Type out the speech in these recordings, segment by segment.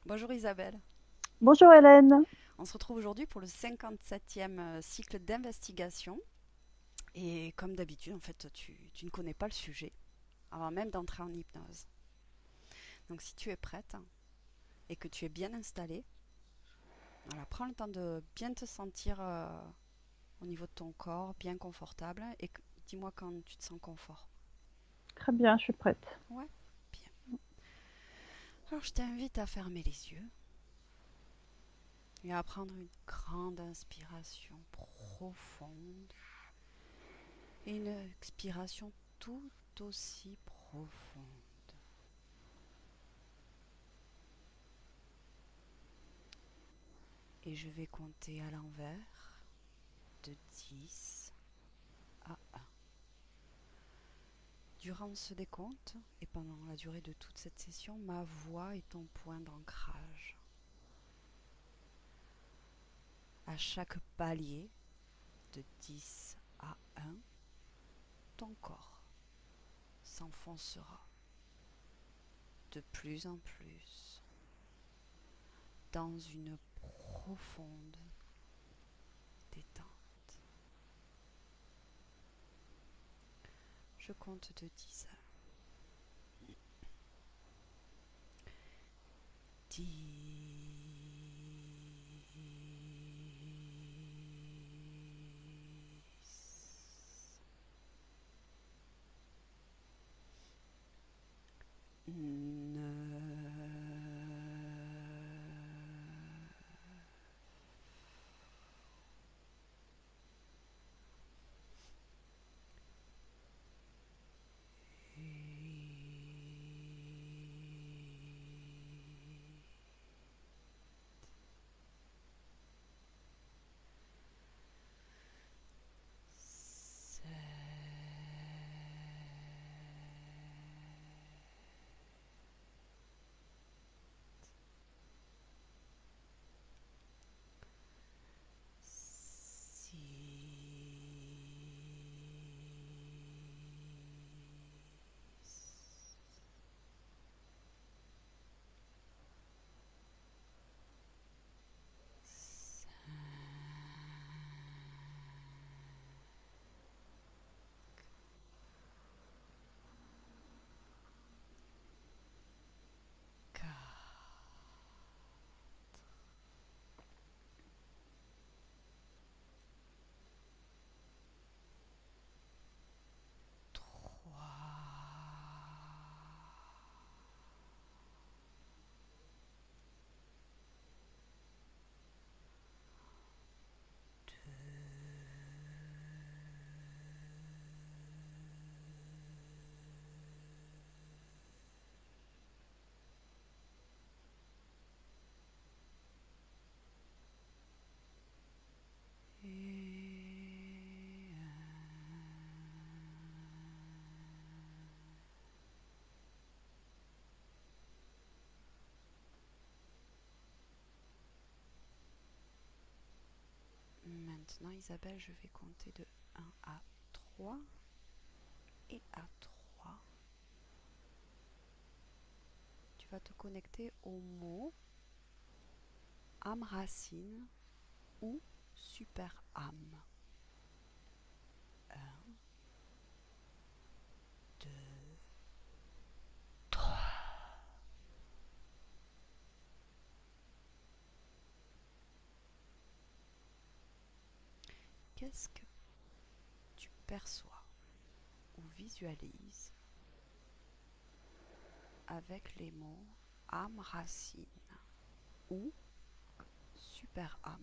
Bonjour Isabelle. Bonjour Hélène. On se retrouve aujourd'hui pour le 57e cycle d'investigation. Et comme d'habitude, en fait, tu ne connais pas le sujet avant même d'entrer en hypnose. Donc si tu es prête et que tu es bien installée, voilà, prends le temps de bien te sentir au niveau de ton corps, bien confortable. Et dis-moi quand tu te sens confort. Très bien, je suis prête. Ouais, bien. Alors je t'invite à fermer les yeux et à prendre une grande inspiration profonde et une expiration tout aussi profonde. Et je vais compter à l'envers de 10 à 1. Durant ce décompte et pendant la durée de toute cette session, ma voix est ton point d'ancrage. À chaque palier de 10 à 1, ton corps s'enfoncera de plus en plus dans une profonde détente. Je compte de 10 à 10, 2. Maintenant, Isabelle, je vais compter de 1 à 3. Et à 3, tu vas te connecter au mot âme racine ou super âme. 1, 2, 3. Qu'est-ce que tu perçois ou visualises avec les mots âme racine ou super âme?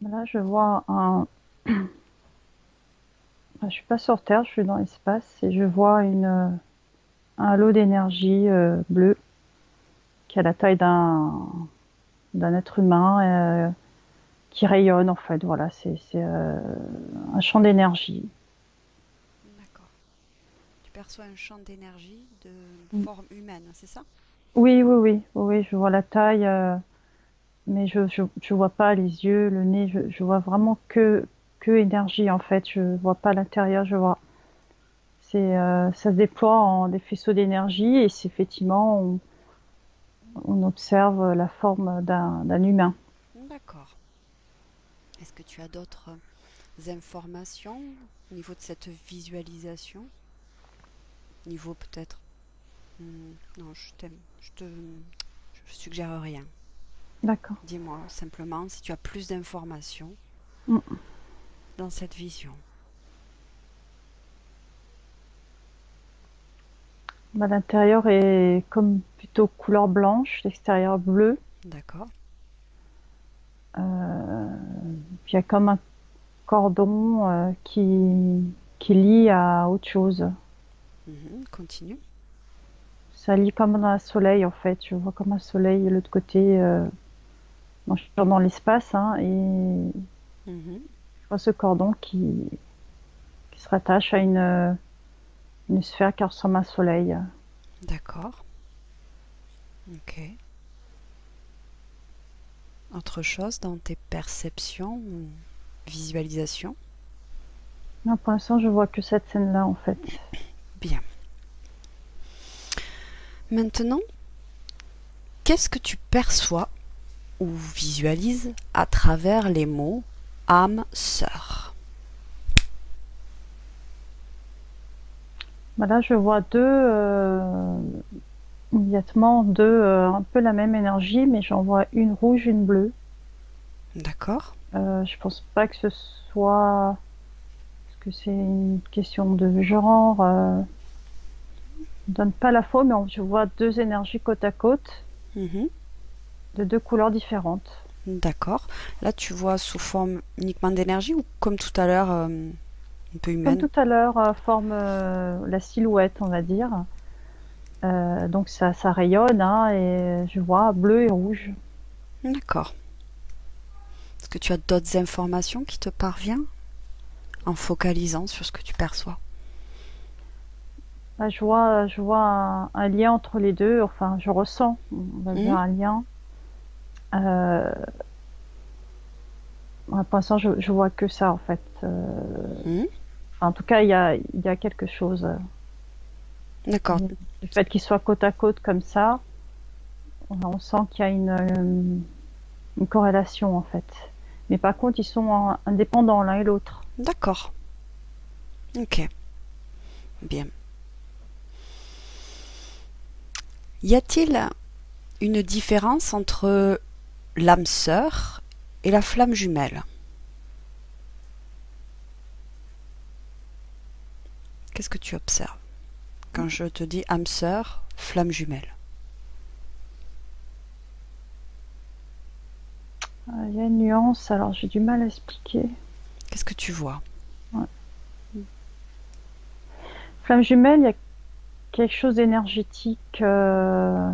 Là, je vois un. Je suis pas sur Terre, je suis dans l'espace et je vois un halo d'énergie bleue qui a la taille d'un être humain qui rayonne en fait. Voilà, c'est un champ d'énergie. D'accord. Tu perçois un champ d'énergie de forme humaine, c'est ça? Oui, oui, oui, oui, oui, je vois la taille, mais je vois pas les yeux, le nez. Je vois vraiment que énergie en fait. Je vois pas l'intérieur. Je vois Ça se déploie en des faisceaux d'énergie et c'est effectivement, on observe la forme d'un humain. D'accord. Est-ce que tu as d'autres informations au niveau de cette visualisation? Niveau peut-être. Non, je suggère rien. D'accord. Dis-moi simplement si tu as plus d'informations Mm. dans cette vision. Bah, l'intérieur est comme plutôt couleur blanche, l'extérieur bleu. D'accord. Puis il y a comme un cordon qui lie à autre chose. Continue. Ça lie comme un soleil en fait. Je vois comme un soleil de l'autre côté. Moi, je suis dans l'espace hein, et Mhm. je vois ce cordon qui se rattache à une sphère qui ressemble à un soleil. D'accord. Ok. Autre chose dans tes perceptions ou visualisations? Non, pour l'instant, je vois que cette scène-là en fait. Bien. Maintenant, qu'est-ce que tu perçois ou visualises à travers les mots âme sœur? Bah là, je vois immédiatement deux, un peu la même énergie, mais j'en vois une rouge, une bleue. D'accord. Je pense pas que ce soit, parce que c'est une question de genre. On donne pas la faux, mais je vois deux énergies côte à côte, Mhm. de deux couleurs différentes. D'accord. Là, tu vois sous forme uniquement d'énergie ou comme tout à l'heure, un peu Comme humaine? tout à l'heure, forme la silhouette, on va dire. Donc ça rayonne, hein, et je vois bleu et rouge. D'accord. Est-ce que tu as d'autres informations qui te parviennent en focalisant sur ce que tu perçois? Là, je vois un lien entre les deux. Enfin, je ressens, on va dire, Mhm. un lien. Euh, pour l'instant, je vois que ça, en fait. Mhm. En tout cas, il y a quelque chose. D'accord. Le fait qu'ils soient côte à côte comme ça, on sent qu'il y a une corrélation, en fait. Mais par contre, ils sont indépendants l'un et l'autre. D'accord. Ok. Bien. Y a-t-il une différence entre l'âme sœur et la flamme jumelle? Qu'est-ce que tu observes quand je te dis âme sœur, flamme jumelle? Il y a une nuance, alors j'ai du mal à expliquer. Qu'est-ce que tu vois? Ouais. Flamme jumelle, il y a quelque chose d'énergétique. Je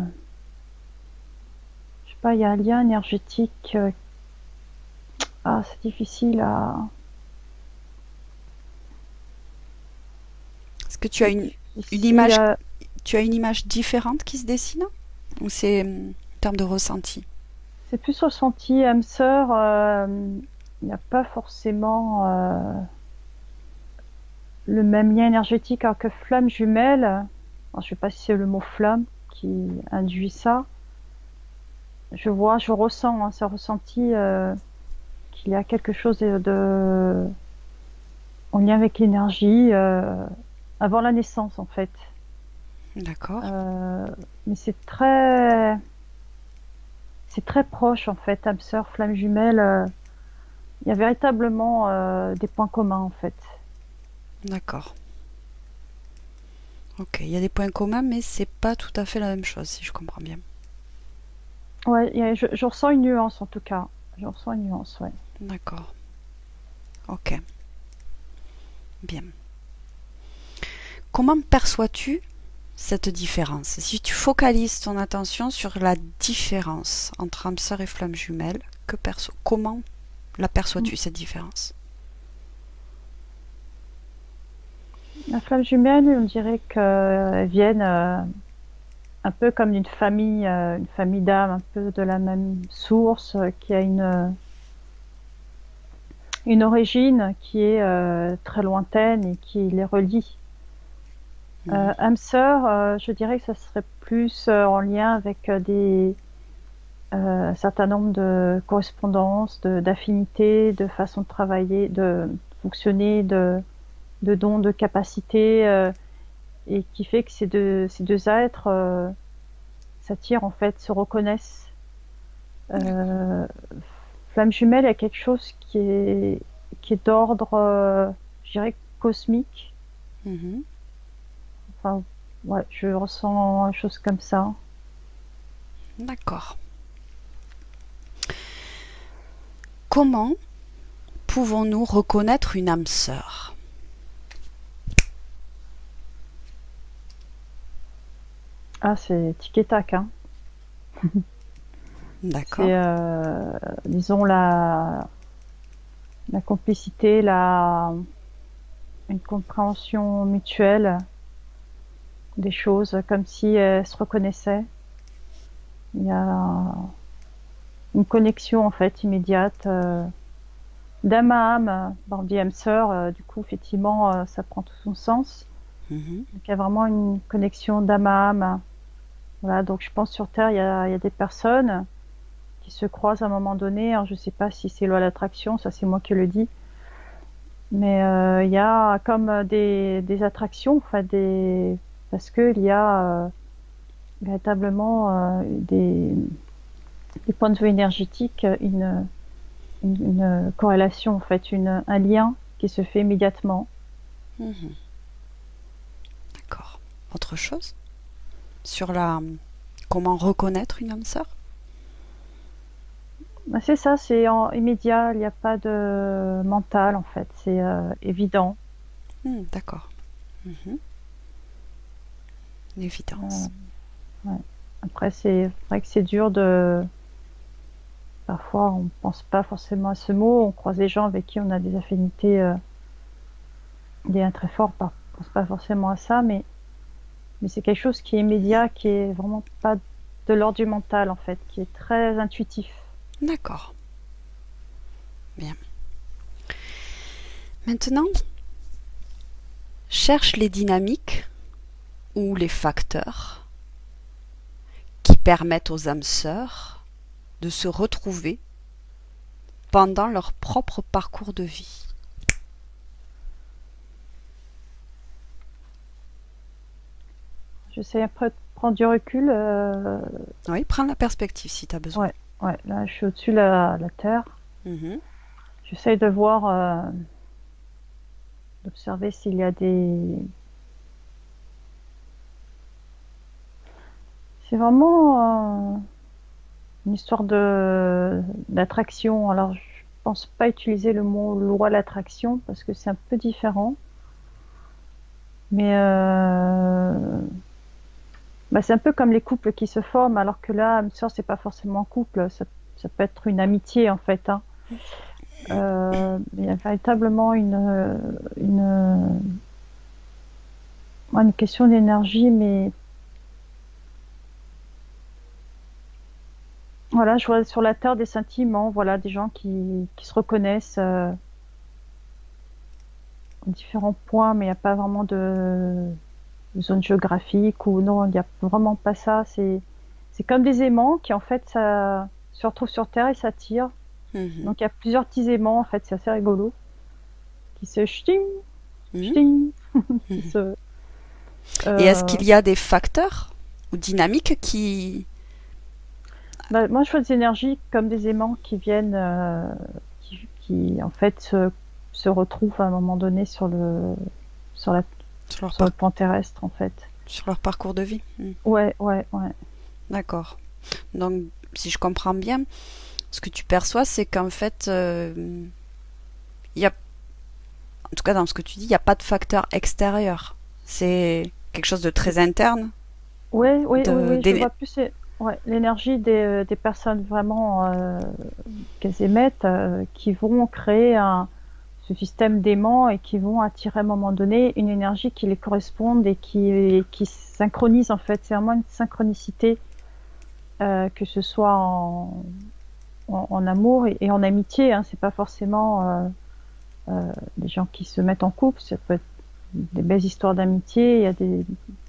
sais pas, il y a un lien énergétique. C'est difficile à. Est-ce que tu as C'est une difficile image, à. tu as une image différente qui se dessine? Ou c'est en termes de ressenti? C'est plus ressenti. Âme sœur, il n'y a pas forcément le même lien énergétique, alors que flamme jumelle. Alors, je sais pas si c'est le mot flamme qui induit ça. Je ressens, hein, c'est ressenti qu'il y a quelque chose en lien avec l'énergie avant la naissance en fait. D'accord. Euh, mais c'est très proche en fait, âme sœur, flamme jumelle. Il y a véritablement des points communs en fait. D'accord. Ok, il y a des points communs, mais c'est pas tout à fait la même chose, si je comprends bien. Ouais, je ressens une nuance en tout cas. Je ressens une nuance, ouais. D'accord. Ok, bien. Comment perçois-tu cette différence? Si tu focalises ton attention sur la différence entre âme sœur et flamme jumelle, comment la perçois-tu cette différence? La flamme jumelle, on dirait qu'elles viennent un peu comme une famille d'âmes, un peu de la même source, qui a une origine qui est très lointaine et qui les relie. Mhm. Âme sœur, je dirais que ça serait plus en lien avec un certain nombre de correspondances, d'affinités, de façon de travailler, de fonctionner, de dons, de capacités, et qui fait que ces deux êtres s'attirent en fait, se reconnaissent. D'accord. Euh, Flamme jumelle, il y a quelque chose qui est d'ordre, je dirais, cosmique. Mhm. Enfin, ouais, je ressens une chose comme ça. D'accord. Comment pouvons-nous reconnaître une âme sœur? Ah, c'est tic et tac, hein. D'accord. C'est, disons, la complicité, une compréhension mutuelle des choses, comme si elles se reconnaissaient. Il y a une connexion, en fait, immédiate, d'âme à âme. Dans le âme sœur, du coup, effectivement, ça prend tout son sens. Mhm. Donc, il y a vraiment une connexion d'âme à âme. Voilà, donc je pense sur Terre, il y a des personnes qui se croisent à un moment donné. Alors, je sais pas si c'est loi d'attraction, ça c'est moi qui le dis. Mais il y a comme des attractions, enfin parce qu'il y a véritablement des points de vue énergétiques, une corrélation, en fait, un lien qui se fait immédiatement. Mhm. D'accord. Autre chose sur la comment reconnaître une âme sœur? Bah, c'est ça, immédiat, il n'y a pas de mental, en fait, c'est évident. D'accord. Mhm. Euh, L'évidence. ouais. Après, c'est vrai que c'est dur parfois, on pense pas forcément à ce mot. On croise des gens avec qui on a des affinités, des liens très forts. On pense pas forcément à ça, mais c'est quelque chose qui est immédiat, qui est vraiment pas de l'ordre du mental, en fait, qui est très intuitif. D'accord. Bien. Maintenant, cherche les dynamiques ou les facteurs qui permettent aux âmes sœurs de se retrouver pendant leur propre parcours de vie. J'essaie après de prendre du recul. Oui, prends la perspective si tu as besoin. Ouais, ouais, là, je suis au-dessus de la Terre. Mhm. J'essaie de voir, d'observer s'il y a C'est vraiment une histoire d'attraction. Alors, je pense pas utiliser le mot loi de l'attraction parce que c'est un peu différent. Mais bah, c'est un peu comme les couples qui se forment, alors que là, âme sœur, c'est pas forcément un couple, ça peut être une amitié en fait, hein. Il y a véritablement une question d'énergie, mais voilà, je vois sur la Terre des sentiments, voilà, des gens qui se reconnaissent en différents points, mais il n'y a pas vraiment de zone géographique ou non, il n'y a vraiment pas ça. C'est comme des aimants qui en fait ça, se retrouvent sur Terre et s'attirent. Mhm. Donc il y a plusieurs petits aimants, en fait, c'est assez rigolo, qui se ch'ting, Mhm. ch'ting, qui Mhm. se... Et est-ce Euh, qu'il y a des facteurs ou dynamiques qui... bah, moi, je vois des énergies comme des aimants qui viennent, qui en fait se retrouvent à un moment donné sur la, sur leur, sur le plan terrestre, en fait. sur leur parcours de vie? Ouais, ouais, ouais. D'accord. Donc, si je comprends bien, ce que tu perçois, c'est qu'en fait, il y a, en tout cas dans ce que tu dis, il n'y a pas de facteur extérieur. C'est quelque chose de très interne. Ouais, oui, oui, De, oui, je vois plus ouais, l'énergie des personnes vraiment qu'elles émettent, qui vont créer ce système d'aimants et qui vont attirer à un moment donné une énergie qui les corresponde et qui synchronise en fait. C'est vraiment une synchronicité, que ce soit en amour et en amitié. Hein. C'est pas forcément des gens qui se mettent en couple, ça peut être des belles histoires d'amitié. Il y a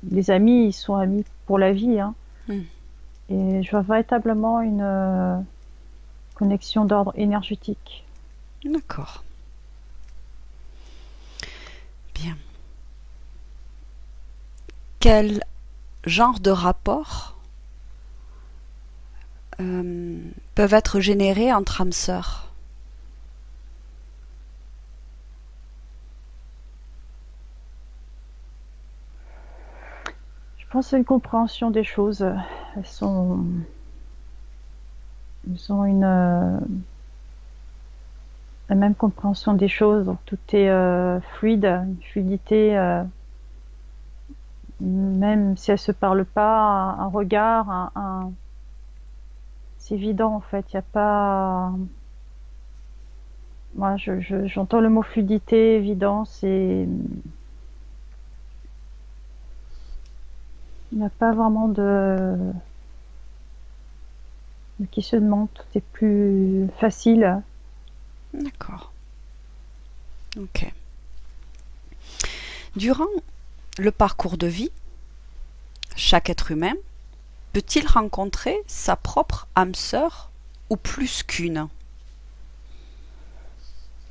des amis, ils sont amis pour la vie. Hein. Mm. Et je vois véritablement une connexion d'ordre énergétique. D'accord. Bien. Quel genre de rapports peuvent être générés entre âmes sœurs? Je pense que c'est une compréhension des choses. Elles ont la même compréhension des choses. Donc tout est fluide, une fluidité. Même si elles se parlent pas, un regard, c'est évident en fait. Il y a pas. Moi, j'entends le mot fluidité, évidence, et il n'y a pas vraiment de questionnement. Tout est plus facile. D'accord. Ok. Durant le parcours de vie, chaque être humain peut-il rencontrer sa propre âme sœur ou plus qu'une?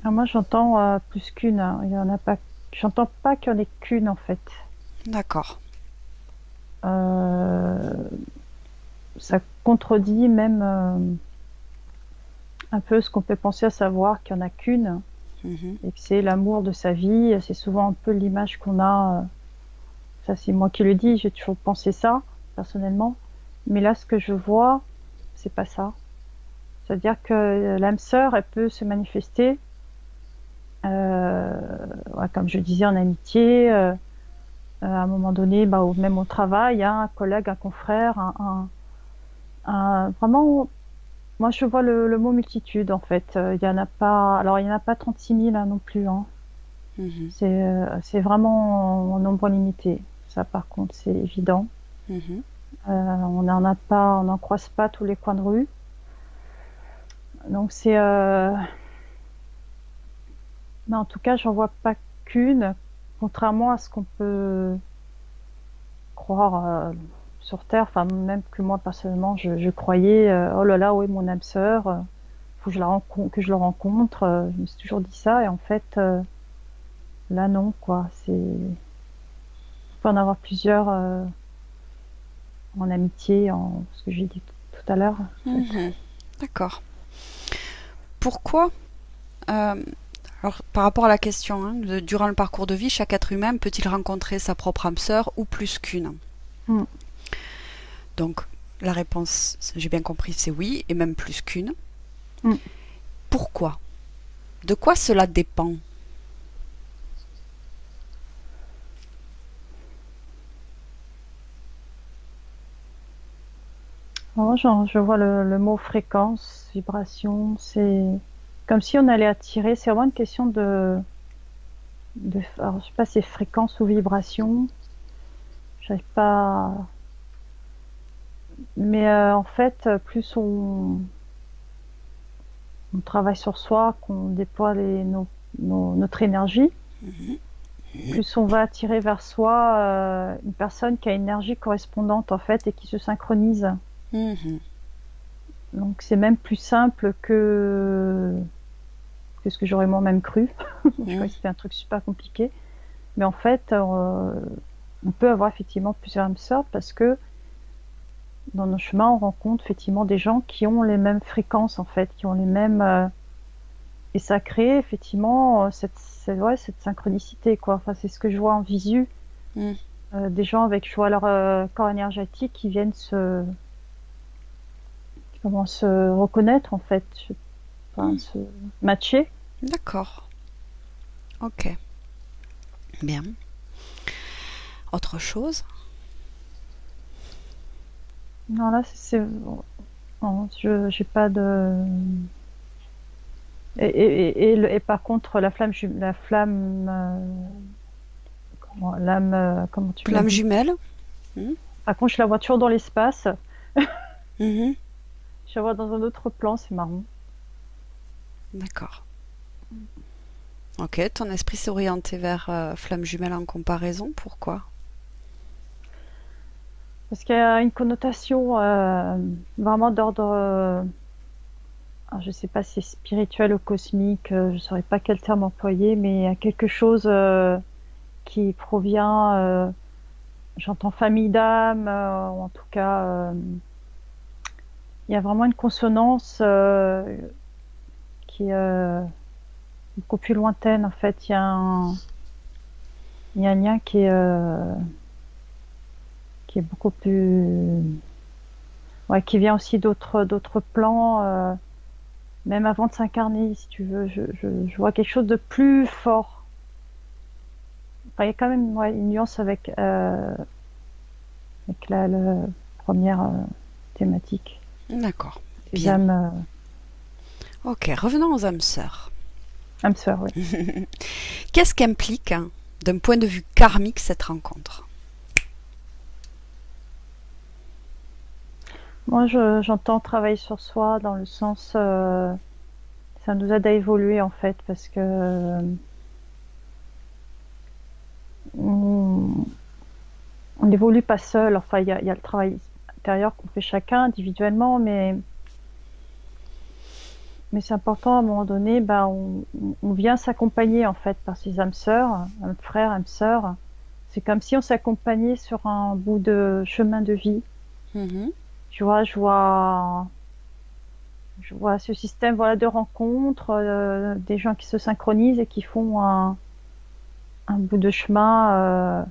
Alors moi, j'entends plus qu'une. Hein. Il y en a pas. J'entends pas qu'il y en ait qu'une en fait. D'accord. Ça contredit même un peu ce qu'on peut penser, à savoir qu'il n'y en a qu'une et que c'est l'amour de sa vie. C'est souvent un peu l'image qu'on a. Ça, c'est moi qui le dis. J'ai toujours pensé ça personnellement. Mais là, ce que je vois, c'est pas ça. C'est-à-dire que l'âme sœur, elle peut se manifester, comme je disais, en amitié, à un moment donné, même au travail, hein, un collègue, un confrère, vraiment, moi je vois le mot multitude en fait. Il y en a pas, alors il n'y en a pas 36 000 hein, non plus. Hein. C'est vraiment en nombre limité. Ça par contre, c'est évident. On n'en croise pas tous les coins de rue. Donc c'est. Mais en tout cas, j'en vois pas qu'une, contrairement à ce qu'on peut croire sur Terre. Enfin, même que moi personnellement, je croyais, oh là là, oui, mon âme sœur, faut que que je le rencontre. Je me suis toujours dit ça, et en fait, là non, quoi. On peut en avoir plusieurs en amitié, ce que j'ai dit tout à l'heure. D'accord. Pourquoi alors, par rapport à la question, hein, durant le parcours de vie, chaque être humain peut-il rencontrer sa propre âme sœur ou plus qu'une? Donc, la réponse, j'ai bien compris, c'est oui, et même plus qu'une. Pourquoi? De quoi cela dépend? Moi, je vois le mot fréquence, vibration, c'est comme si on allait attirer. C'est vraiment une question alors, je sais pas, c'est fréquence ou vibration. J'arrive pas. Mais en fait, plus on travaille sur soi, qu'on déploie notre énergie, plus on va attirer vers soi une personne qui a une énergie correspondante en fait et qui se synchronise. Donc c'est même plus simple que ce que j'aurais moi-même cru. Je croyais que c'était un truc super compliqué. Mais en fait, on peut avoir effectivement plusieurs âmes sœurs parce que dans nos chemins, on rencontre effectivement des gens qui ont les mêmes fréquences, en fait, qui ont les mêmes... et ça crée effectivement cette synchronicité, quoi. Enfin, c'est ce que je vois en visu. Des gens avec, je vois leur corps énergétique qui viennent se reconnaître, en fait. Se matcher. D'accord. Ok. Bien. Autre chose? Non, là, j'ai pas de... Et par contre, l'âme, comment tu Flamme jumelle. Par contre, je la vois toujours dans l'espace. Je la vois dans un autre plan, c'est marrant. D'accord. Ok, ton esprit s'est orienté vers flamme jumelle en comparaison, pourquoi? Parce qu'il y a une connotation vraiment d'ordre, alors je ne sais pas si c'est spirituel ou cosmique, je ne saurais pas quel terme employer, mais il y a quelque chose qui provient, j'entends famille d'âme, ou en tout cas, il y a vraiment une consonance qui est beaucoup plus lointaine en fait. Il y a un lien qui est beaucoup plus, ouais, qui vient aussi d'autres plans, même avant de s'incarner, si tu veux. Je vois quelque chose de plus fort. Enfin, il y a quand même, ouais, une nuance avec la première thématique. D'accord, Les bien. âmes, Ok, revenons aux âmes sœurs. âmes sœurs, oui. Qu'est-ce qu'implique, hein, d'un point de vue karmique, cette rencontre? Moi, j'entends travailler sur soi dans le sens, ça nous aide à évoluer en fait, parce que on n'évolue pas seul. Enfin, il y a le travail intérieur qu'on fait chacun individuellement, mais c'est important à un moment donné, ben, on vient s'accompagner en fait par ses âmes sœurs, âmes frères, âmes sœurs. C'est comme si on s'accompagnait sur un bout de chemin de vie. Mhm. Tu vois, je vois ce système, voilà, de rencontres, des gens qui se synchronisent et qui font un bout de chemin,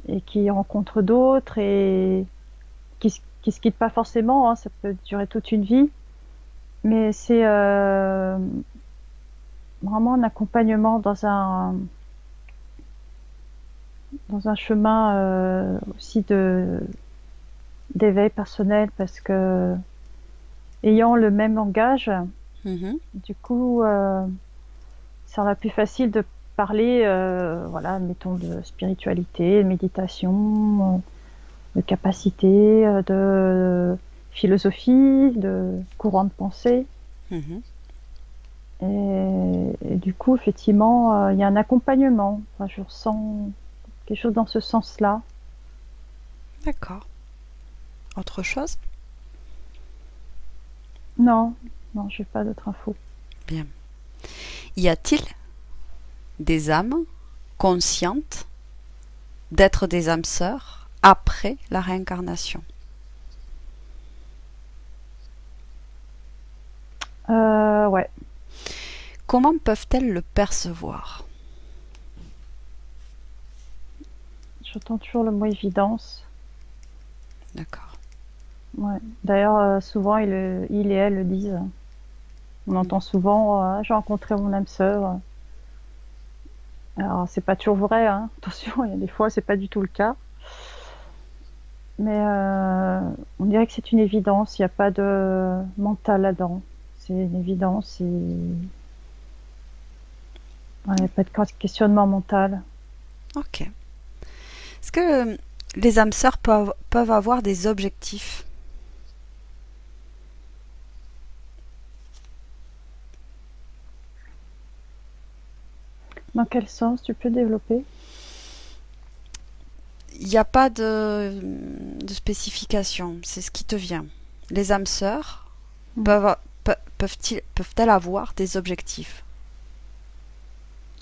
et qui rencontrent d'autres et qui se quittent pas forcément, hein, ça peut durer toute une vie, mais c'est vraiment un accompagnement dans un chemin aussi d'éveil personnel, parce que ayant le même langage, Mhm. du coup, ça sera plus facile de parler, voilà, mettons, de spiritualité, de méditation, de capacité, de philosophie, de courant de pensée. Mhm. Et du coup, effectivement, il y a un accompagnement. Enfin, je ressens quelque chose dans ce sens-là. D'accord. Autre chose? Non, non, j'ai pas d'autres infos. Bien. Y a-t-il des âmes conscientes d'être des âmes sœurs après la réincarnation? Ouais, Comment peuvent-elles le percevoir? j'entends toujours le mot évidence. D'accord. Ouais. D'ailleurs, souvent, il et elle le disent. On entend souvent, j'ai rencontré mon âme sœur. Alors, c'est pas toujours vrai, hein. Attention, il y a des fois, c'est pas du tout le cas. Mais on dirait que c'est une évidence. Il n'y a pas de mental là-dedans. C'est une évidence. Il n'y a pas de questionnement mental. Ok. Est-ce que les âmes sœurs peuvent avoir des objectifs? Dans quel sens tu peux développer? Il n'y a pas de spécification, c'est ce qui te vient. Les âmes sœurs peuvent-elles avoir des objectifs?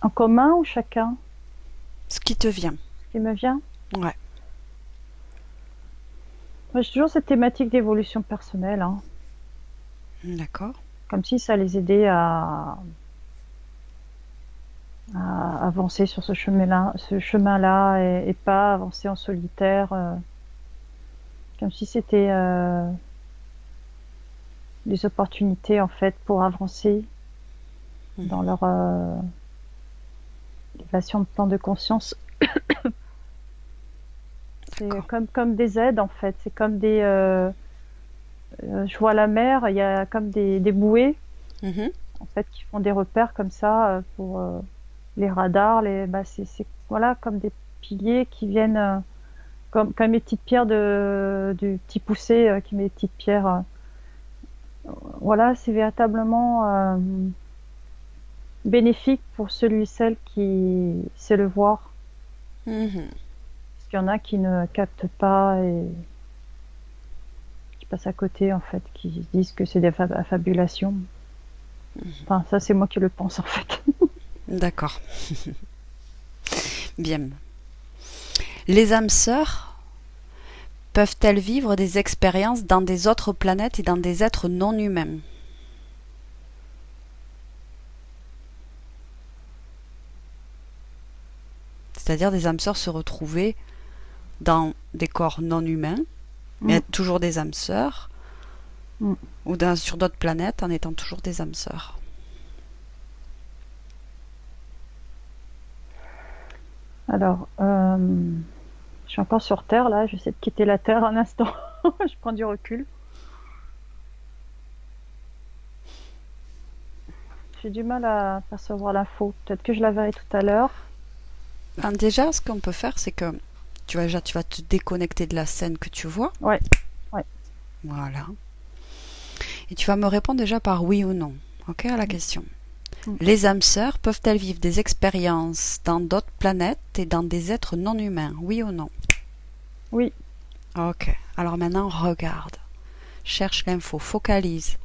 En commun ou chacun? Ce qui te vient. Ce qui me vient? Ouais. Moi, j'ai toujours cette thématique d'évolution personnelle, hein. D'accord. Comme si ça les aidait à avancer sur ce chemin-là, et pas avancer en solitaire. Comme si c'était des opportunités en fait pour avancer dans leur élévation de plan de conscience. C'est D'accord. comme des aides en fait. C'est comme des. Je vois la mer, il y a comme des bouées Mhm. en fait qui font des repères comme ça pour les radars. C'est voilà, comme des piliers qui viennent comme les petites pierres du petit poussé qui met les petites pierres. Voilà, c'est véritablement bénéfique pour celui ou celle qui sait le voir. Mhm. Parce qu'il y en a qui ne captent pas et qui passent à côté, en fait, qui disent que c'est des affabulations. Enfin, ça, c'est moi qui le pense, en fait. D'accord. Bien. Les âmes sœurs peuvent-elles vivre des expériences dans des autres planètes et dans des êtres non humains? C'est-à-dire des âmes sœurs se retrouver dans des corps non humains, mais Mm. être toujours des âmes sœurs, Mm. ou sur d'autres planètes en étant toujours des âmes sœurs. Alors, je suis encore sur Terre, là. J'essaie de quitter la Terre un instant. Je prends du recul. J'ai du mal à percevoir l'info. Peut-être que je la verrai tout à l'heure. Ben déjà, ce qu'on peut faire, c'est que tu vas te déconnecter de la scène que tu vois. Ouais, ouais. Voilà. Et tu vas me répondre déjà par oui ou non, ok, à la question. Mm. Les âmes sœurs peuvent-elles vivre des expériences dans d'autres planètes et dans des êtres non humains, oui ou non? Oui. Ok. Alors maintenant, regarde. Cherche l'info, focalise.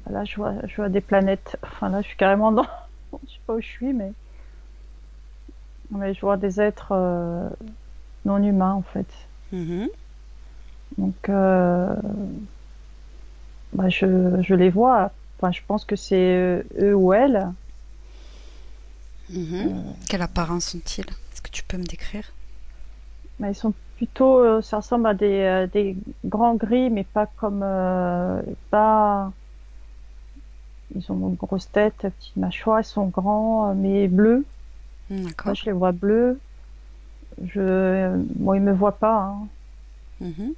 Là, je vois des planètes. Enfin, là, je suis carrément dans. Je sais pas où je suis, mais je vois des êtres non humains, en fait. Mhm. Donc, bah, je les vois. Enfin, je pense que c'est eux ou elles. Mhm. Quelle apparence ont-ils? Est-ce que tu peux me décrire? Mais ils sont plutôt, ça ressemble à des grands gris, mais pas comme, pas, ils ont une grosse tête, petite mâchoire, ils sont grands, mais bleus. Moi, D'accord. je les vois bleus. Bon, ils me voient pas, hein. Mhm.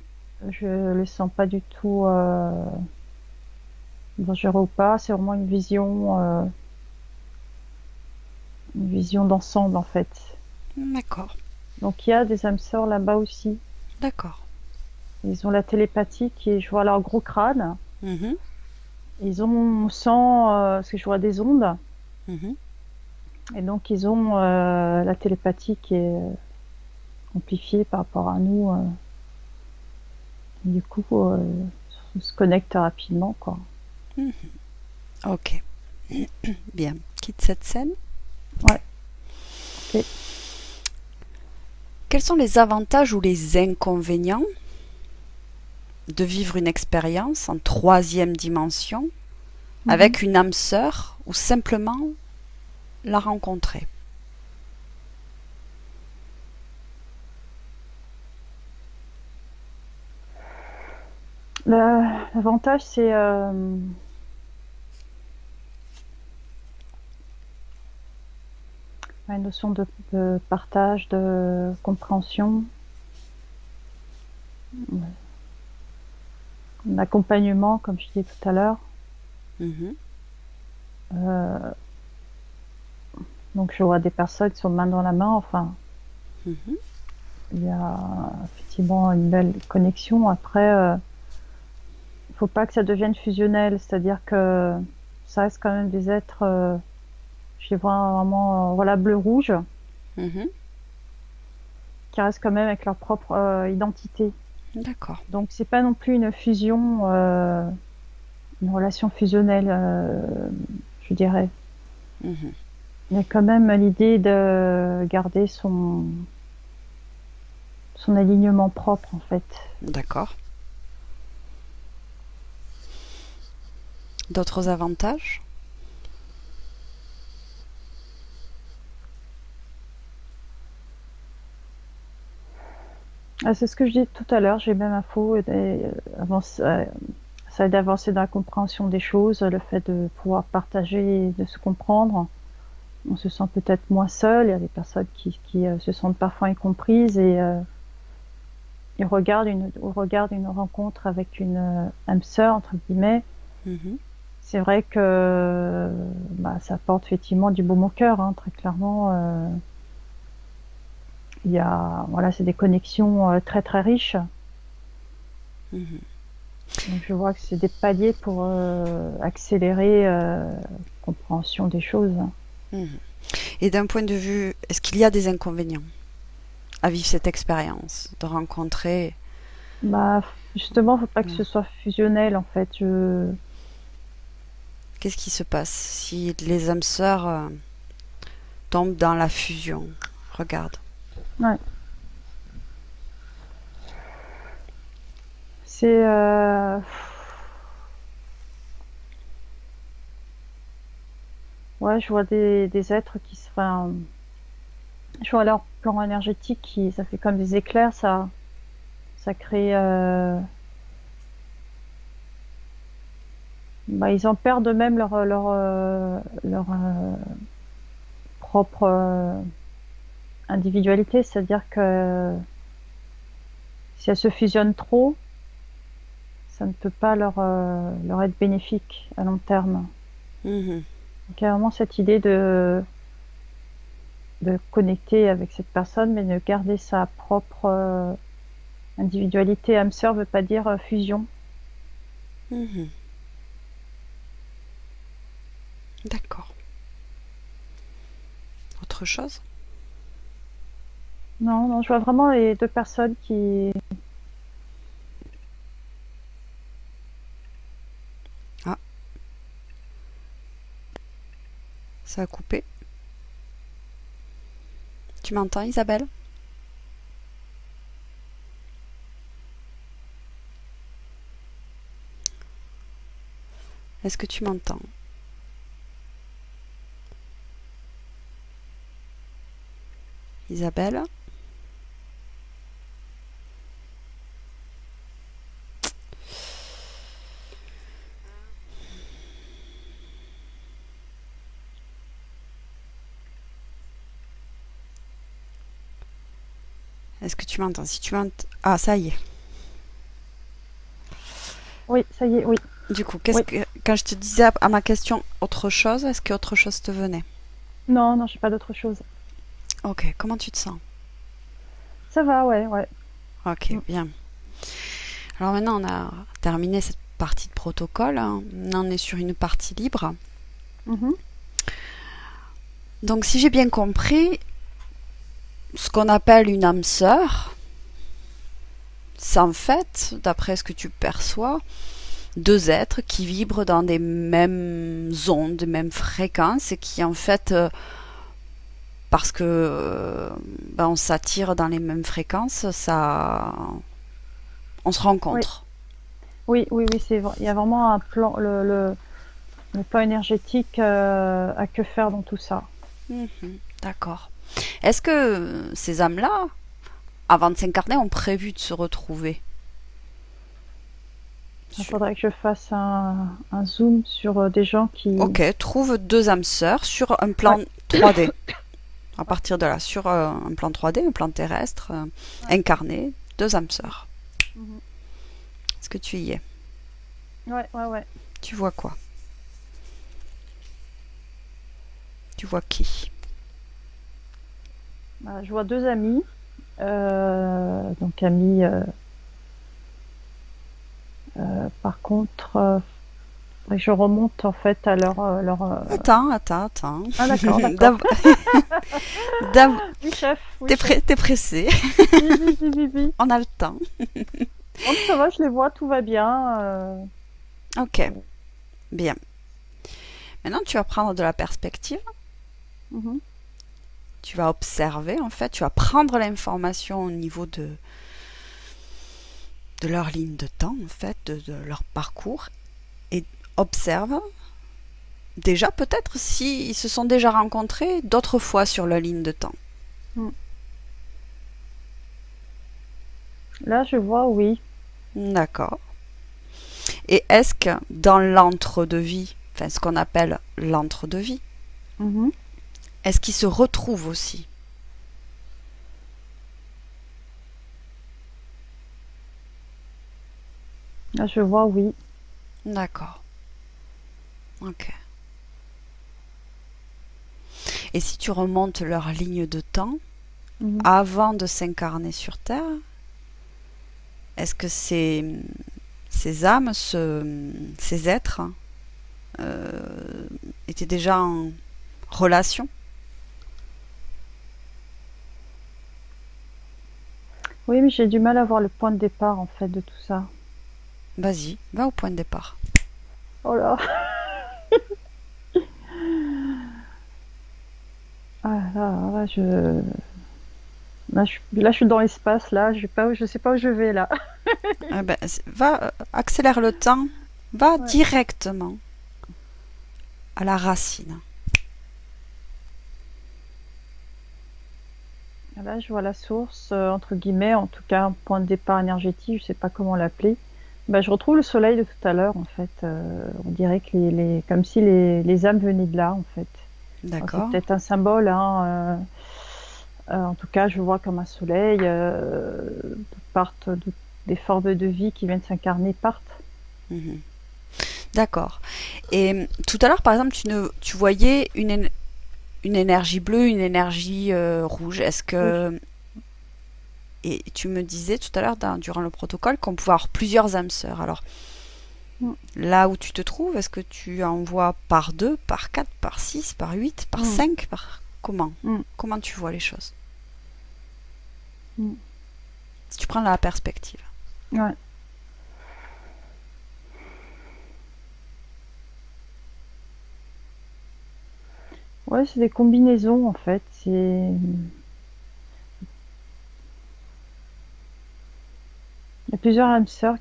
Je les sens pas du tout, dangereux ou pas. C'est vraiment une vision d'ensemble, en fait. D'accord. Donc, il y a des âmes sœurs là-bas aussi. D'accord. Ils ont la télépathie je vois leur gros crâne. Mhm. On sent, parce que je vois des ondes. Mhm. Et donc, ils ont la télépathie qui est amplifiée par rapport à nous. Du coup, on se connecte rapidement, quoi. Mhm. Ok. Bien. Quitte cette scène. Ouais, ok. Quels sont les avantages ou les inconvénients de vivre une expérience en troisième dimension Mhm. avec une âme sœur ou simplement la rencontrer? L'avantage, c'est une notion de partage, de compréhension, d'accompagnement, comme je disais tout à l'heure. Mhm. Euh, donc, je vois des personnes qui sont main dans la main. Enfin, Mhm. il y a effectivement une belle connexion. Après, il faut pas que ça devienne fusionnel, c'est-à-dire que ça reste quand même des êtres, je les vois vraiment, voilà, bleu-rouge, Mhm. qui restent quand même avec leur propre identité. D'accord. Donc c'est pas non plus une fusion, une relation fusionnelle, je dirais. Mhm. Il y a quand même l'idée de garder son alignement propre, en fait. D'accord. D'autres avantages? Ah, c'est ce que je disais tout à l'heure, j'ai même info, ça aide à avancer dans la compréhension des choses, le fait de pouvoir partager, de se comprendre. On se sent peut-être moins seul, il y a des personnes qui se sentent parfois incomprises et ils regardent une rencontre avec une âme sœur, entre guillemets. Mhm. C'est vrai que bah, ça apporte effectivement du baume au cœur, hein, très clairement. Voilà, c'est des connexions très très riches. Mhm. Donc je vois que c'est des paliers pour accélérer compréhension des choses. Mhm. Et d'un point de vue, est-ce qu'il y a des inconvénients à vivre cette expérience, de rencontrer... Bah justement, faut pas que Voilà. ce soit fusionnel en fait. Qu'est-ce qui se passe si les âmes sœurs tombent dans la fusion? Regarde. Ouais. C'est ouais, je vois des êtres qui seraient je vois leur plan énergétique qui ça fait comme des éclairs, ça crée bah, ils en perdent eux-mêmes leur propre individualité, c'est-à-dire que si elles se fusionnent trop, ça ne peut pas leur être bénéfique à long terme. Mhm. Donc il y a vraiment cette idée de connecter avec cette personne, mais de garder sa propre individualité. Âme sœur veut pas dire fusion. Mhm. D'accord. Autre chose? Non, non, je vois vraiment les deux personnes qui... Ah, ça a coupé. Tu m'entends, Isabelle? Est-ce que tu m'entends? Isabelle? Est-ce que tu m'entends? Si tu m'entends... Ah, ça y est. Oui, ça y est, oui. Du coup, Oui. quand je te disais à ma question autre chose, est-ce qu'autre chose te venait? Non, non, j'ai pas d'autre chose. Ok, comment tu te sens? Ça va, ouais, ouais. Ok, Mm. bien. Alors maintenant, on a terminé cette partie de protocole, hein. On est sur une partie libre. Mhm. Donc, si j'ai bien compris, ce qu'on appelle une âme sœur, c'est en fait, d'après ce que tu perçois, deux êtres qui vibrent dans des mêmes ondes, des mêmes fréquences et qui en fait, parce que ben, on s'attire dans les mêmes fréquences, ça, on se Oui, rencontre. oui, oui, oui, c'est vrai. Il y a vraiment un plan, le plan énergétique à que faire dans tout ça. Mhm, d'accord. Est-ce que ces âmes-là, avant de s'incarner, ont prévu de se retrouver? Il Sur- faudrait que je fasse un zoom sur des gens qui... Ok, trouve deux âmes sœurs sur un Ouais, plan 3D. À partir de là, sur un plan 3D, un plan terrestre, ouais. incarné, deux âmes sœurs. Mhm. Est-ce que tu y es? Ouais, ouais, ouais. Tu vois quoi? Tu vois qui? Bah, je vois deux amis. Donc amis, par contre, faudrait que je remonte en fait à Attends. Ah d'accord, d'accord. D'ab- d'ab- Oui chef, oui chef. T'es pressé? Oui, oui, oui, oui, oui. On a le temps. Donc ça va, je les vois, tout va bien. Ok, bien. Maintenant, tu vas prendre de la perspective. Mhm. Tu vas observer, en fait. Tu vas prendre l'information au niveau de leur ligne de temps, en fait, de leur parcours. Et observe déjà peut-être s'ils se sont déjà rencontrés d'autres fois sur leur ligne de temps. Mm. Là, je vois, oui. D'accord. Et est-ce que dans l'entre-deux-vie, enfin ce qu'on appelle l'entre-deux-vie, Mhm. est-ce qu'ils se retrouvent aussi? Là, je vois, oui. D'accord. Ok. Et si tu remontes leur ligne de temps, Mhm. avant de s'incarner sur Terre, est-ce que ces ces âmes, ces êtres étaient déjà en relation? Oui, mais j'ai du mal à voir le point de départ en fait de tout ça. Vas-y, va au point de départ. Oh là, ah, là, là, je suis dans l'espace là, je sais pas où je vais là. Eh ben, va, accélère le temps, va Ouais. directement à la racine. Là, je vois la source, entre guillemets, en tout cas, un point de départ énergétique, je sais pas comment l'appeler. Bah, je retrouve le soleil de tout à l'heure, en fait. On dirait que comme si les âmes venaient de là, en fait. Alors, c'est D'accord. peut-être un symbole, hein. En tout cas, je vois comme un soleil, des formes de vie qui viennent s'incarner partent. Mhm. D'accord. Et tout à l'heure, par exemple, tu voyais une énergie bleue, une énergie rouge. Est-ce Oui. que... Et tu me disais tout à l'heure, durant le protocole, qu'on pouvait avoir plusieurs âmes sœurs. Alors, Mm. là où tu te trouves, est-ce que tu en vois par 2, par 4, par 6, par 8, par Mm. 5, par... Comment? Mm. Comment tu vois les choses? Mm. Si tu prends la perspective. Ouais. Ouais, c'est des combinaisons, en fait. Il y a plusieurs âmes sœurs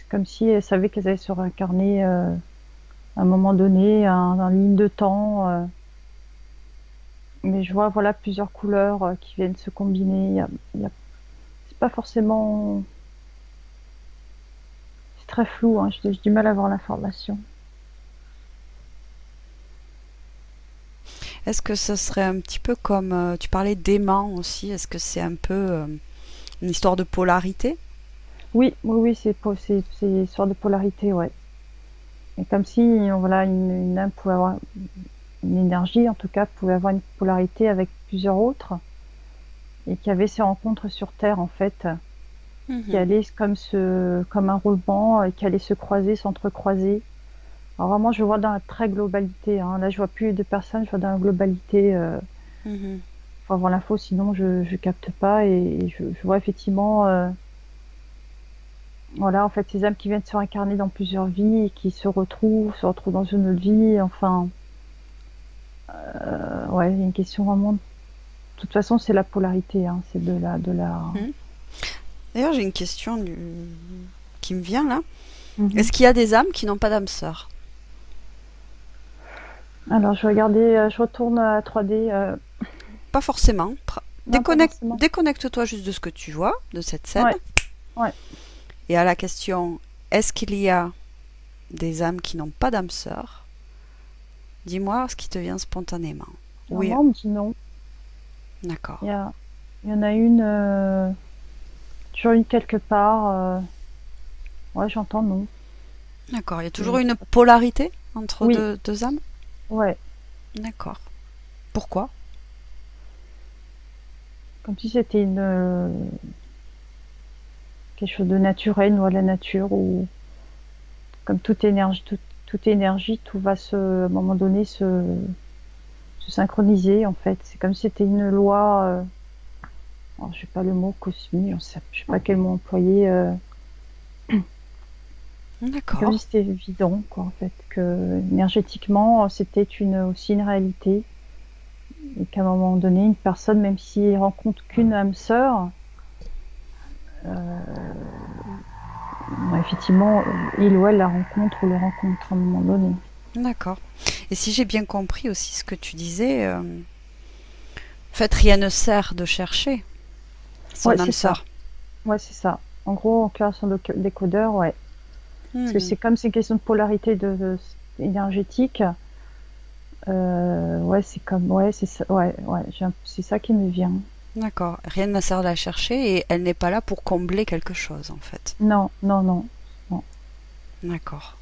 comme si elles savaient qu'elles allaient se réincarner à un moment donné, en ligne de temps. Mais je vois, voilà, plusieurs couleurs qui viennent se combiner. C'est pas forcément... C'est très flou, hein. J'ai du mal à voir l'information. Est-ce que ce serait un petit peu comme... tu parlais d'aimant aussi. Est-ce que c'est un peu une histoire de polarité? Oui, oui, oui, c'est histoire de polarité, ouais. Et comme si, voilà, une âme pouvait avoir une énergie, en tout cas, pouvait avoir une polarité avec plusieurs autres, et qu'il y avait ces rencontres sur Terre, en fait, qui Mhm. allaient comme un roulement, et qui allaient se croiser, s'entrecroiser. Alors vraiment, je vois dans la très globalité, hein. Là, je vois plus de personnes, je vois dans la globalité. Mhm. Faut avoir l'info, sinon je capte pas, et je vois effectivement, voilà, en fait, ces âmes qui viennent se réincarner dans plusieurs vies et qui se retrouvent dans une autre vie. Enfin, ouais, il y a une question vraiment. De toute façon, c'est la polarité, hein. C'est de la. Mhm. D'ailleurs, j'ai une question qui me vient là. Mhm. Est-ce qu'il y a des âmes qui n'ont pas d'âme sœur? Alors, je vais regarder, je retourne à 3D. Pas forcément. Non, pas forcément. Déconnecte-toi juste de ce que tu vois, de cette scène. Ouais, ouais. Et à la question, est-ce qu'il y a des âmes qui n'ont pas d'âme sœur? Dis-moi ce qui te vient spontanément. Alors, Oui, moi, on me dit non. d'accord. Il y a, il y en a une, toujours une quelque part. Ouais, j'entends non. D'accord. Il y a toujours Je une sais pas. polarité entre Oui, deux âmes? ouais. D'accord. Pourquoi? Comme si c'était quelque chose de naturel, une loi de la nature, ou comme toute énergie, tout va à un moment donné se synchroniser en fait. C'est comme si c'était une loi. Alors, je sais pas le mot cosmique, je sais pas quel mot employer. C'est comme si D'accord. c'était évident, quoi, en fait, que énergétiquement, c'était aussi une réalité, et qu'à un moment donné, une personne, même s'il rencontre qu'une âme sœur, effectivement, il ou elle la rencontre ou le rencontre à un moment donné. D'accord. Et si j'ai bien compris aussi ce que tu disais, en fait, rien ne sert de chercher Ouais, son âme c'est ça. sœur. Ouais, c'est ça. En gros, en création de décodeur, ouais. Parce que Mhm. c'est comme c'est une question de polarité énergétique. Ouais, c'est comme, ouais, c'est ça, ouais, ouais, c'est ça qui me vient. D'accord. Rien ne sert de la chercher et elle n'est pas là pour combler quelque chose en fait. Non, non, non, non, D'accord.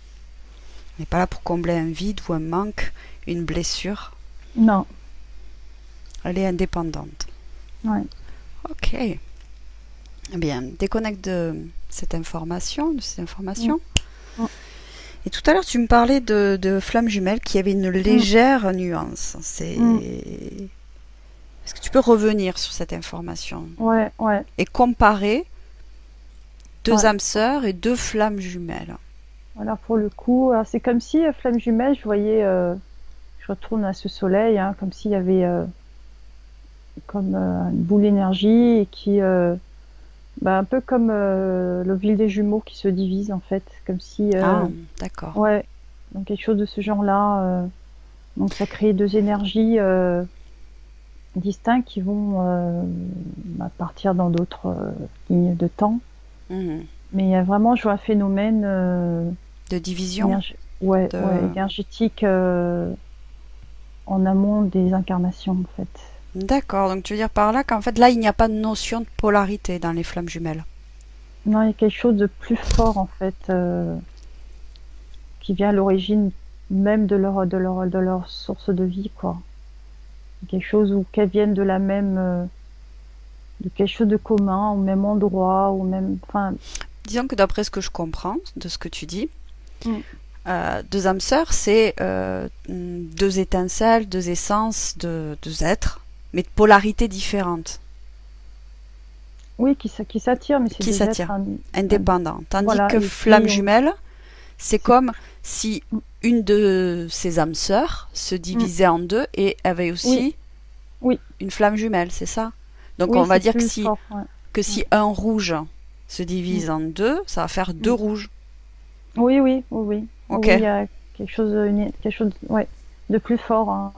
Elle n'est pas là pour combler un vide ou un manque, une blessure. non, Elle est indépendante. ouais. Ok. Eh bien, déconnecte de cette information, de ces informations. Mm. Et tout à l'heure, tu me parlais de flammes jumelles qui avaient une légère nuance. Est-ce que tu peux revenir sur cette information Ouais, et comparer deux ouais. âmes sœurs et deux flammes jumelles? Voilà, pour le coup, c'est comme si flamme jumelle, je voyais, je retourne à ce soleil, hein, comme s'il y avait comme une boule d'énergie et qui, un peu comme l'ovule des jumeaux qui se divise en fait, comme si, Ah, d'accord. ouais, donc quelque chose de ce genre-là. Donc ça crée deux énergies distinctes qui vont partir dans d'autres lignes de temps. Mhm. Mais vraiment, je vois un phénomène De division ouais, de... énergétique en amont des incarnations en fait. D'accord, donc tu veux dire par là qu'en fait là il n'y a pas de notion de polarité dans les flammes jumelles. Non, il y a quelque chose de plus fort en fait qui vient à l'origine même de leur source de vie quoi. Quelque chose où qu'elles viennent de la même de quelque chose de commun au même endroit au même enfin. Disons que d'après ce que je comprends de ce que tu dis, Mm. deux âmes sœurs c'est deux étincelles, deux essences, deux êtres, mais de polarités différentes. Oui, qui s'attirent, mais c'est Qui des êtres s'attirent, indépendants. Tandis voilà, que et flamme qui ont... jumelle, c'est comme si une de ces âmes sœurs se divisait en deux et avait aussi oui, une flamme jumelle, c'est ça? Donc oui, on va c'est dire plus fort, ouais. que si un rouge se divise en deux, ça va faire deux rouges. Oui. Ok. Oui, il y a quelque chose, ouais, de plus fort. Hein,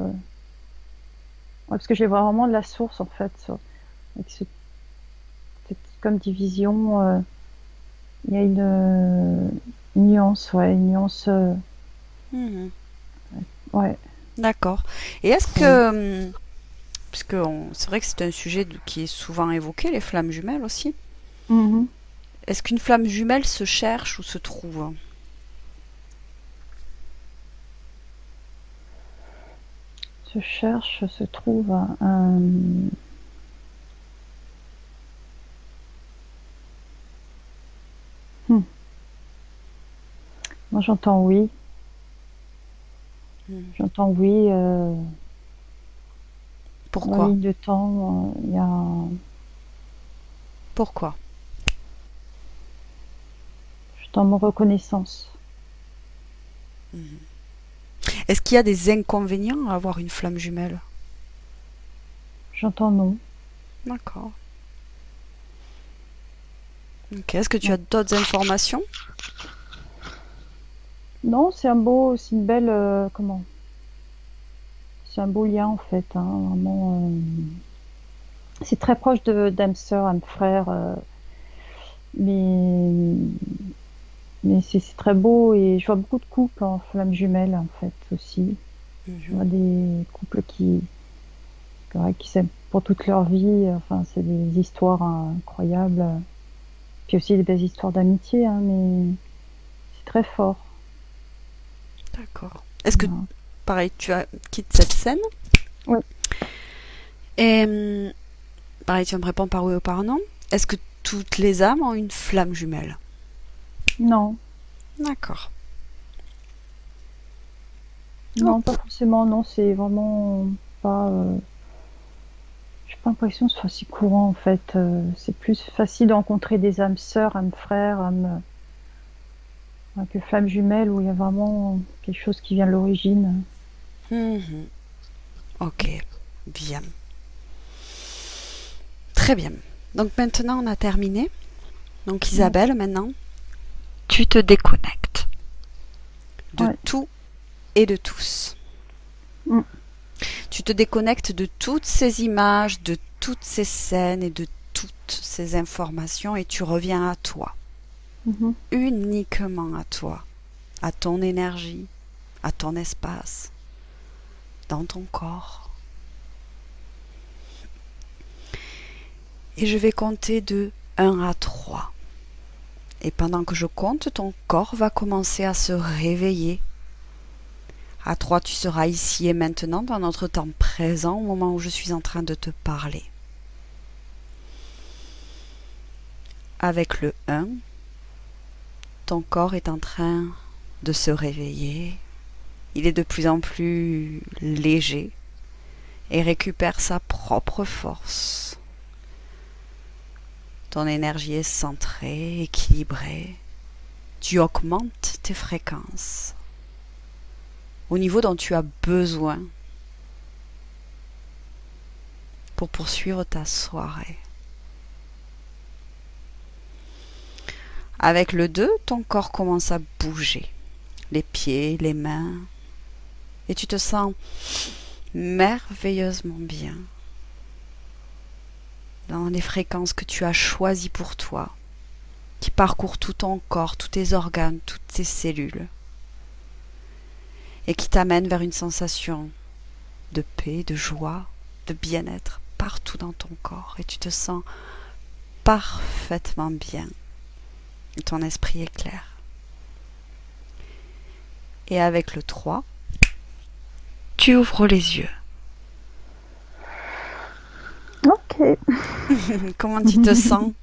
ouais, parce que j'ai vraiment de la source en fait, avec cette comme division. Il y a une nuance, ouais, une nuance, Mhm. ouais. D'accord. Et est-ce que, puisque c'est vrai que c'est un sujet qui est souvent évoqué, les flammes jumelles aussi, Mhm. est-ce qu'une flamme jumelle se cherche ou se trouve? Se cherche, se trouve. Moi, j'entends oui. J'entends oui. Dans la Pourquoi? ligne de temps, il y a. Pourquoi? J'entends mon reconnaissance. Est-ce qu'il y a des inconvénients à avoir une flamme jumelle? J'entends non. D'accord. Ok. Est-ce que tu Non, as d'autres informations? non, c'est une belle, comment? C'est un beau lien en fait, hein, vraiment. C'est très proche de d'âme sœur, âme frère, mais c'est très beau et je vois beaucoup de couples en flamme jumelle en fait aussi. Je vois des couples qui s'aiment pour toute leur vie. Enfin, c'est des histoires incroyables. Puis aussi des belles histoires d'amitié, hein, mais c'est très fort. D'accord. Est-ce que, Voilà. pareil, quittes cette scène Oui. et, pareil, tu vas me répondre par oui ou par non. Est-ce que toutes les âmes ont une flamme jumelle? Non, D'accord. non, Ok. pas forcément. Non, c'est vraiment pas. J'ai pas l'impression que ce soit si courant en fait. C'est plus facile de rencontrer des âmes sœurs, âmes frères, que flammes jumelles où il y a vraiment quelque chose qui vient de l'origine. Mhm. Ok, bien. Très bien. Donc maintenant, on a terminé. Donc Ouais. Isabelle, maintenant, tu te déconnectes de Ouais. tout et de tous. Mm. Tu te déconnectes de toutes ces images, de toutes ces scènes et de toutes ces informations et tu reviens à toi. Mhm. Uniquement à toi, à ton énergie, à ton espace, dans ton corps. Et je vais compter de 1 à 3. Et pendant que je compte, ton corps va commencer à se réveiller. À 3, tu seras ici et maintenant dans notre temps présent au moment où je suis en train de te parler. Avec le 1, ton corps est en train de se réveiller. Il est de plus en plus léger et récupère sa propre force. Ton énergie est centrée, équilibrée. Tu augmentes tes fréquences au niveau dont tu as besoin pour poursuivre ta soirée. Avec le 2, ton corps commence à bouger. Les pieds, les mains. Et tu te sens merveilleusement bien dans les fréquences que tu as choisies pour toi, qui parcourent tout ton corps, tous tes organes, toutes tes cellules, et qui t'amènent vers une sensation de paix, de joie, de bien-être partout dans ton corps. Et tu te sens parfaitement bien. Et ton esprit est clair. Et avec le 3, tu ouvres les yeux. Ok. Comment tu te sens?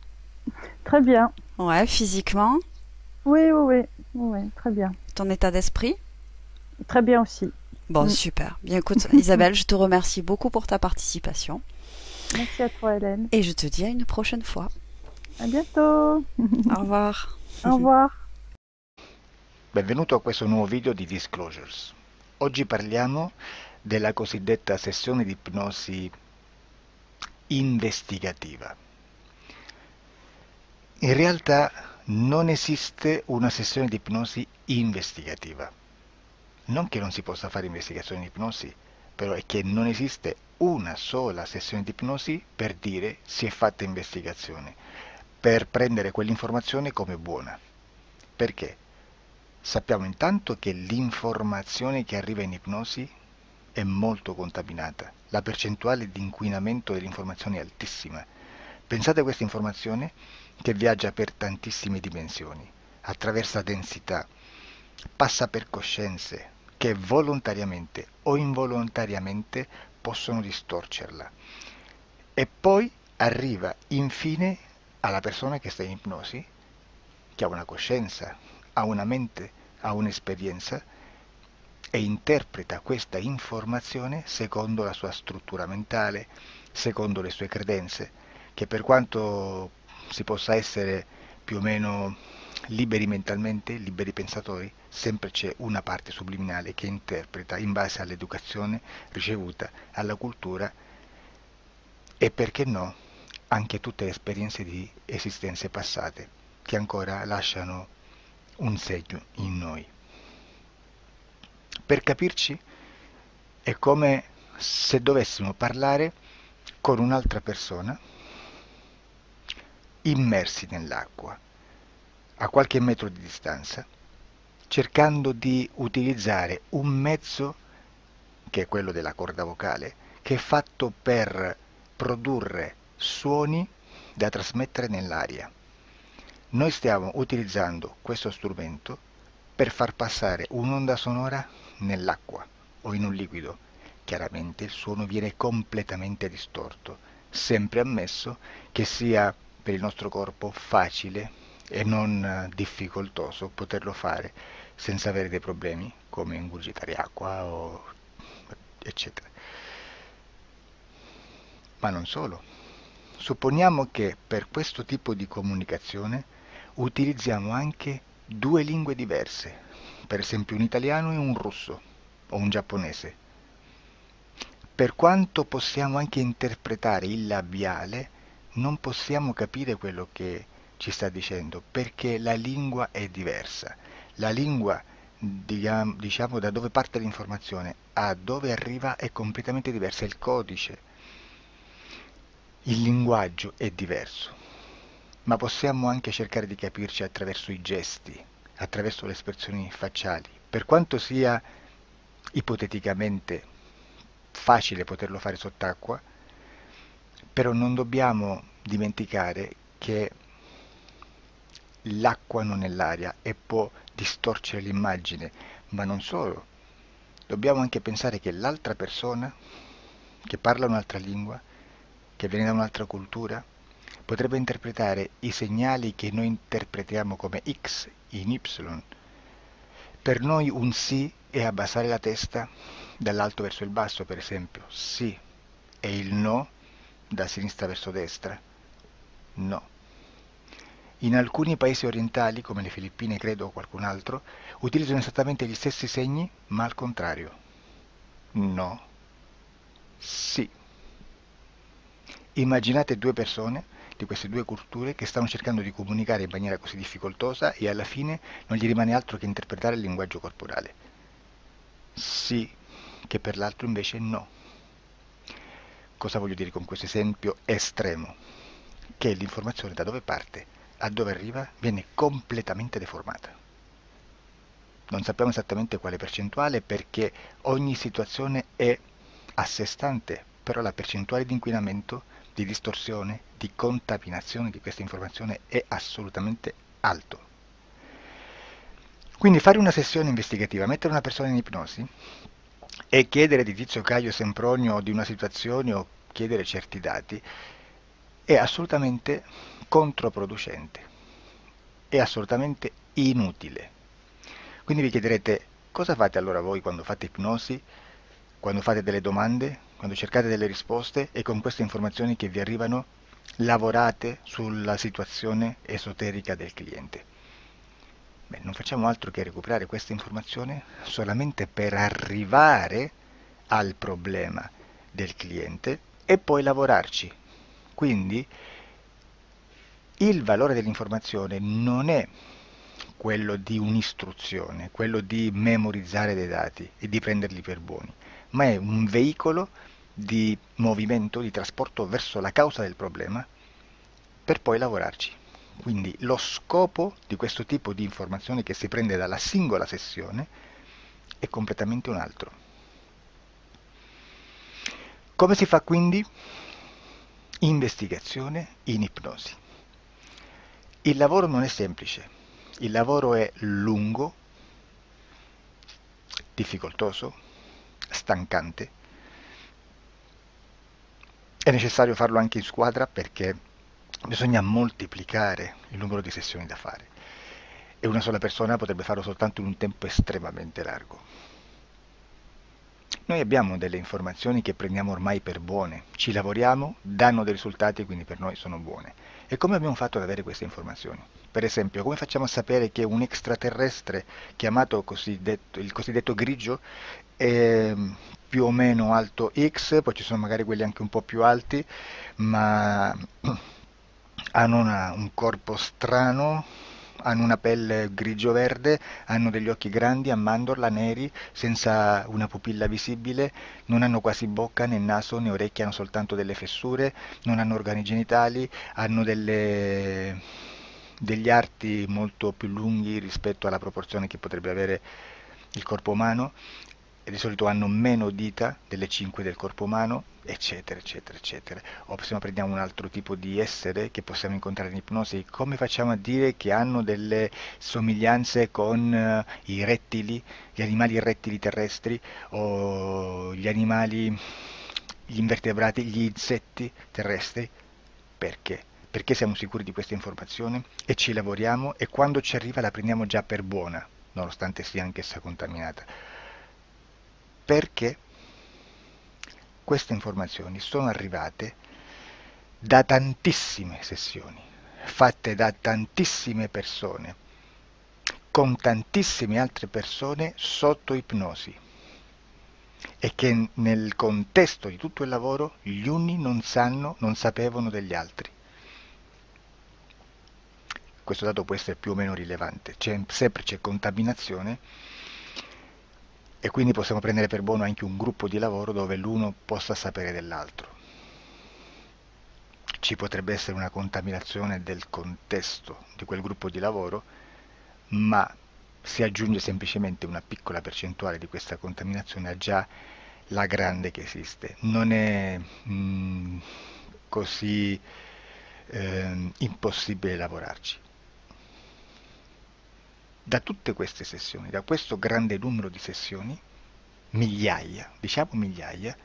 Très bien. Ouais, physiquement? Oui, très bien. Ton état d'esprit? Très bien aussi. Bon, super. Bien écoute, Isabelle, je te remercie beaucoup pour ta participation. Merci à toi, Hélène. Et je te dis à une prochaine fois. À bientôt. Au revoir. Au revoir. Benvenuto a questo nuovo video di Disclosures. Oggi parliamo della cosiddetta sessione di ipnosi investigativa. In realtà non esiste una sessione di ipnosi investigativa. Non che non si possa fare investigazione di ipnosi, però è che non esiste una sola sessione di ipnosi per dire si è fatta investigazione, per prendere quell'informazione come buona. Perché? Sappiamo intanto che l'informazione che arriva in ipnosi è molto contaminata. La percentuale di inquinamento dell'informazione è altissima. Pensate a questa informazione che viaggia per tantissime dimensioni, attraversa densità, passa per coscienze che volontariamente o involontariamente possono distorcerla. E poi arriva infine alla persona che sta in ipnosi, che ha una coscienza, ha una mente, ha un'esperienza e interpreta questa informazione secondo la sua struttura mentale, secondo le sue credenze, che per quanto si possa essere più o meno liberi mentalmente, liberi pensatori, sempre c'è una parte subliminale che interpreta in base all'educazione ricevuta, alla cultura e perché no, anche tutte le esperienze di esistenze passate che ancora lasciano un segno in noi. Per capirci, è come se dovessimo parlare con un'altra persona immersi nell'acqua, a qualche metro di distanza, cercando di utilizzare un mezzo, che è quello della corda vocale, che è fatto per produrre suoni da trasmettere nell'aria. Noi stiamo utilizzando questo strumento per far passare un'onda sonora nell'acqua o in un liquido. Chiaramente il suono viene completamente distorto, sempre ammesso che sia per il nostro corpo facile e non difficoltoso poterlo fare senza avere dei problemi come ingurgitare acqua o eccetera. Ma non solo. Supponiamo che per questo tipo di comunicazione utilizziamo anche due lingue diverse, per esempio un italiano e un russo o un giapponese. Per quanto possiamo anche interpretare il labiale, non possiamo capire quello che ci sta dicendo, perché la lingua è diversa. La lingua, diciamo, da dove parte l'informazione a dove arriva è completamente diversa, il codice, il linguaggio è diverso. Ma possiamo anche cercare di capirci attraverso i gesti, attraverso le espressioni facciali. Per quanto sia ipoteticamente facile poterlo fare sott'acqua, però non dobbiamo dimenticare che l'acqua non è l'aria e può distorcere l'immagine, ma non solo. Dobbiamo anche pensare che l'altra persona, che parla un'altra lingua, che viene da un'altra cultura, potrebbe interpretare i segnali che noi interpretiamo come X in Y. Per noi un sì è abbassare la testa dall'alto verso il basso, per esempio, sì, e il no da sinistra verso destra, no. In alcuni paesi orientali, come le Filippine credo o qualcun altro, utilizzano esattamente gli stessi segni, ma al contrario. No, sì. Immaginate due persone di queste due culture che stanno cercando di comunicare in maniera così difficoltosa e alla fine non gli rimane altro che interpretare il linguaggio corporale. Sì, che per l'altro invece no. Cosa voglio dire con questo esempio estremo? Che l'informazione da dove parte a dove arriva viene completamente deformata. Non sappiamo esattamente quale percentuale perché ogni situazione è a sé stante, però la percentuale di inquinamento, di distorsione, di contaminazione di questa informazione è assolutamente alto. Quindi fare una sessione investigativa, mettere una persona in ipnosi e chiedere di Tizio Caio Sempronio di una situazione o chiedere certi dati è assolutamente controproducente, è assolutamente inutile. Quindi vi chiederete cosa fate allora voi quando fate ipnosi, quando fate delle domande, quando cercate delle risposte e con queste informazioni che vi arrivano lavorate sulla situazione esoterica del cliente. Beh, non facciamo altro che recuperare questa informazione solamente per arrivare al problema del cliente e poi lavorarci. Quindi il valore dell'informazione non è quello di un'istruzione, quello di memorizzare dei dati e di prenderli per buoni, ma è un veicolo di movimento, di trasporto verso la causa del problema per poi lavorarci. Quindi lo scopo di questo tipo di informazione che si prende dalla singola sessione è completamente un altro. Come si fa quindi? Investigazione in ipnosi. Il lavoro non è semplice, il lavoro è lungo, difficoltoso, stancante. È necessario farlo anche in squadra perché bisogna moltiplicare il numero di sessioni da fare e una sola persona potrebbe farlo soltanto in un tempo estremamente largo. Noi abbiamo delle informazioni che prendiamo ormai per buone, ci lavoriamo, danno dei risultati e quindi per noi sono buone. E come abbiamo fatto ad avere queste informazioni? Per esempio, come facciamo a sapere che un extraterrestre chiamato il cosiddetto grigio è più o meno alto X, poi ci sono magari quelli anche un po' più alti, ma hanno un corpo strano, hanno una pelle grigio-verde, hanno degli occhi grandi a mandorla, neri, senza una pupilla visibile, non hanno quasi bocca né naso né orecchie, hanno soltanto delle fessure, non hanno organi genitali, hanno degli arti molto più lunghi rispetto alla proporzione che potrebbe avere il corpo umano e di solito hanno meno dita delle 5 del corpo umano, eccetera, eccetera, eccetera. O se no prendiamo un altro tipo di essere che possiamo incontrare in ipnosi, come facciamo a dire che hanno delle somiglianze con i rettili, gli animali rettili terrestri o gli invertebrati, gli insetti terrestri? Perché? Perché siamo sicuri di questa informazione e ci lavoriamo e quando ci arriva la prendiamo già per buona, nonostante sia anch'essa contaminata. Perché queste informazioni sono arrivate da tantissime sessioni, fatte da tantissime persone, con tantissime altre persone sotto ipnosi e che nel contesto di tutto il lavoro gli uni non sapevano degli altri. Questo dato può essere più o meno rilevante, sempre c'è contaminazione e quindi possiamo prendere per buono anche un gruppo di lavoro dove l'uno possa sapere dell'altro. Ci potrebbe essere una contaminazione del contesto di quel gruppo di lavoro, ma si aggiunge semplicemente una piccola percentuale di questa contaminazione a già la grande che esiste. Non è così impossibile lavorarci. Da tutte queste sessioni, da questo grande numero di sessioni, migliaia, diciamo migliaia,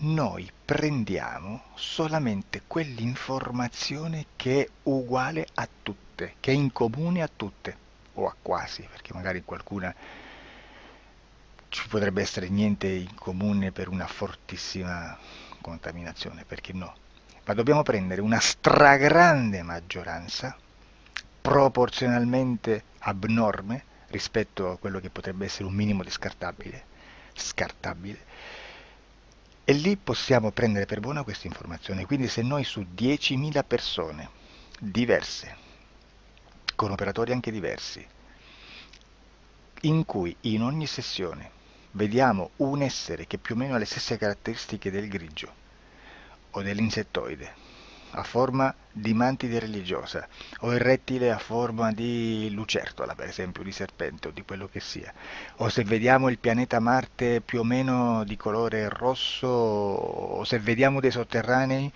noi prendiamo solamente quell'informazione che è uguale a tutte, che è in comune a tutte, o a quasi, perché magari qualcuna ci potrebbe essere niente in comune per una fortissima contaminazione, perché no? Ma dobbiamo prendere una stragrande maggioranza, proporzionalmente abnorme rispetto a quello che potrebbe essere un minimo di scartabile, e lì possiamo prendere per buona questa informazione. Quindi se noi su 10.000 persone diverse, con operatori anche diversi, in cui in ogni sessione vediamo un essere che più o meno ha le stesse caratteristiche del grigio o dell'insettoide, a forma di mantide religiosa, o il rettile a forma di lucertola, per esempio, di serpente o di quello che sia, o se vediamo il pianeta Marte più o meno di colore rosso, o se vediamo dei sotterranei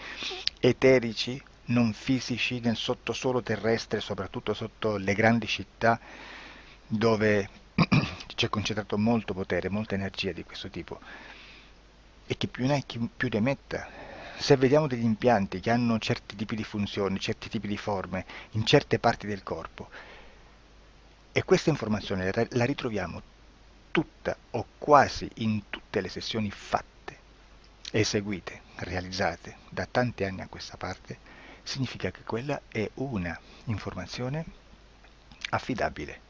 eterici, non fisici, nel sottosuolo terrestre, soprattutto sotto le grandi città, dove c'è concentrato molto potere, molta energia di questo tipo, e che più ne hai più ne metta. Se vediamo degli impianti che hanno certi tipi di funzioni, certi tipi di forme in certe parti del corpo, e questa informazione la ritroviamo tutta o quasi in tutte le sessioni fatte, eseguite, realizzate da tanti anni a questa parte, significa che quella è una informazione affidabile.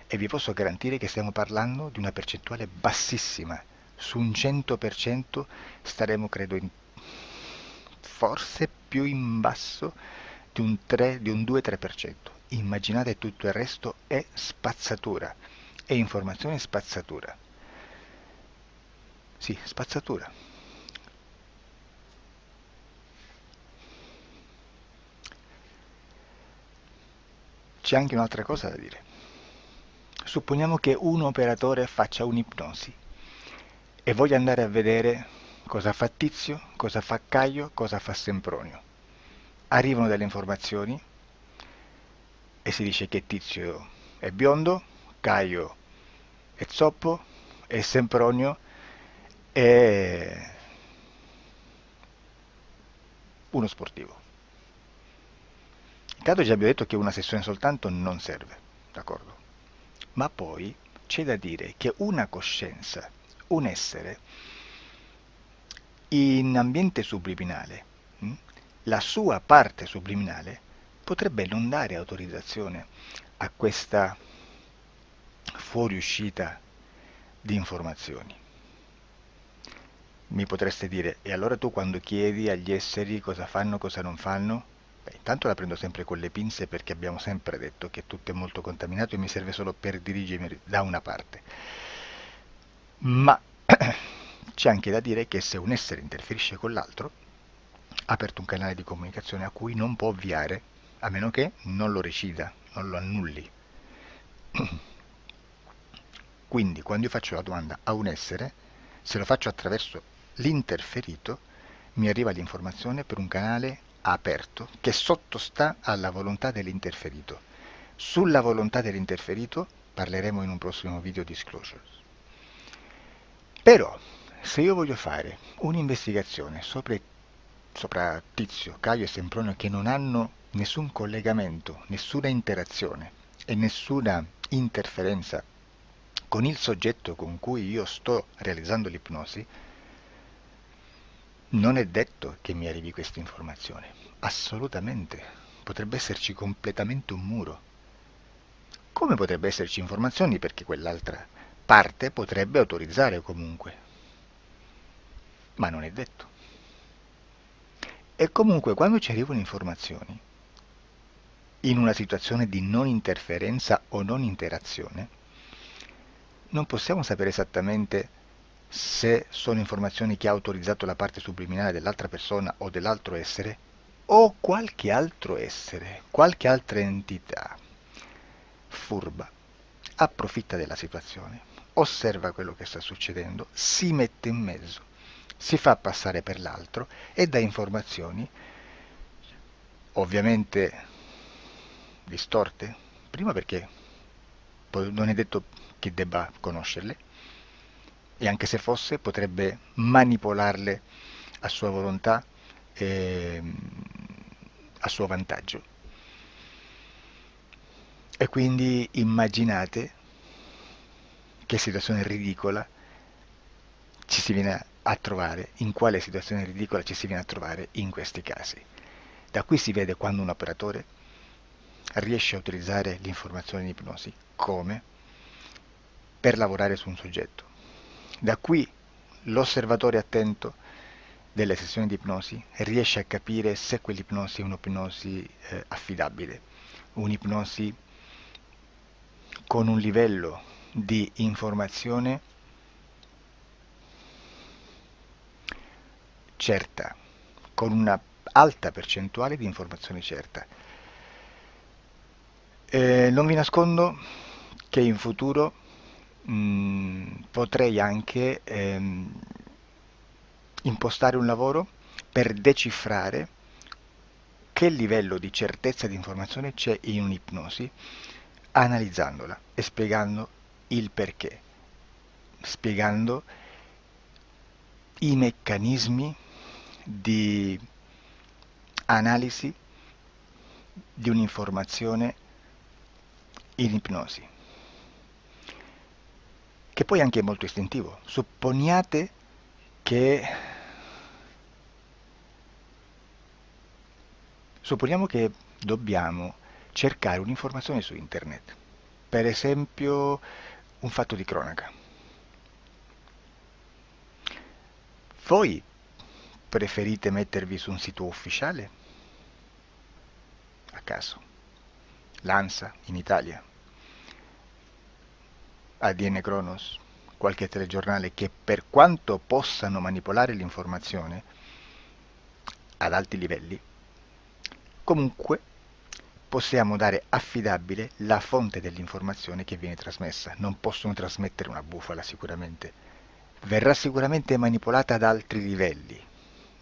E vi posso garantire che stiamo parlando di una percentuale bassissima. Su un 100% staremo, credo, forse più in basso di un 3, di un 2-3%. Immaginate, tutto il resto è spazzatura, è informazione spazzatura. Sì, spazzatura. C'è anche un'altra cosa da dire. Supponiamo che un operatore faccia un'ipnosi e voglia andare a vedere cosa fa Tizio, cosa fa Caio, cosa fa Sempronio. Arrivano delle informazioni e si dice che Tizio è biondo, Caio è zoppo e Sempronio è uno sportivo. Intanto già abbiamo detto che una sessione soltanto non serve, d'accordo? Ma poi c'è da dire che una coscienza, un essere, in ambiente subliminale, la sua parte subliminale potrebbe non dare autorizzazione a questa fuoriuscita di informazioni. Mi potreste dire, e allora tu quando chiedi agli esseri cosa fanno, cosa non fanno? Beh, intanto la prendo sempre con le pinze, perché abbiamo sempre detto che tutto è molto contaminato e mi serve solo per dirigermi da una parte. Ma c'è anche da dire che se un essere interferisce con l'altro, ha aperto un canale di comunicazione a cui non può ovviare, a meno che non lo recida, non lo annulli. Quindi quando io faccio la domanda a un essere, se lo faccio attraverso l'interferito, mi arriva l'informazione per un canale aperto che sottostà alla volontà dell'interferito. Sulla volontà dell'interferito parleremo in un prossimo video disclosures. Però, se io voglio fare un'investigazione sopra Tizio, Caio e Sempronio, che non hanno nessun collegamento, nessuna interazione e nessuna interferenza con il soggetto con cui io sto realizzando l'ipnosi, non è detto che mi arrivi questa informazione. Assolutamente. Potrebbe esserci completamente un muro. Come potrebbe esserci informazioni, perché quell'altra parte potrebbe autorizzare comunque. Ma non è detto. E comunque quando ci arrivano informazioni, in una situazione di non interferenza o non interazione, non possiamo sapere esattamente se sono informazioni che ha autorizzato la parte subliminale dell'altra persona o dell'altro essere, o qualche altro essere, qualche altra entità furba approfitta della situazione, osserva quello che sta succedendo, si mette in mezzo, si fa passare per l'altro e dà informazioni ovviamente distorte, prima perché non è detto che debba conoscerle, e anche se fosse potrebbe manipolarle a sua volontà e a suo vantaggio. E quindi immaginate che situazione ridicola ci si viene a trovare, in quale situazione ridicola ci si viene a trovare in questi casi. Da qui si vede quando un operatore riesce a utilizzare l'informazione in ipnosi come per lavorare su un soggetto. Da qui l'osservatore attento delle sessioni di ipnosi riesce a capire se quell'ipnosi è un'ipnosi affidabile, un'ipnosi con un livello di informazione certa, con una alta percentuale di informazione certa. Non vi nascondo che in futuro potrei anche impostare un lavoro per decifrare che livello di certezza di informazione c'è in un'ipnosi, analizzandola e spiegando il perché, spiegando i meccanismi di analisi di un'informazione in ipnosi, che poi anche è molto istintivo. Supponiamo che dobbiamo cercare un'informazione su internet, per esempio un fatto di cronaca. Voi preferite mettervi su un sito ufficiale? A caso. L'ANSA in Italia, ADN Kronos, qualche telegiornale che per quanto possano manipolare l'informazione ad alti livelli, comunque possiamo dare affidabile la fonte dell'informazione che viene trasmessa. Non possono trasmettere una bufala sicuramente. Verrà sicuramente manipolata ad altri livelli.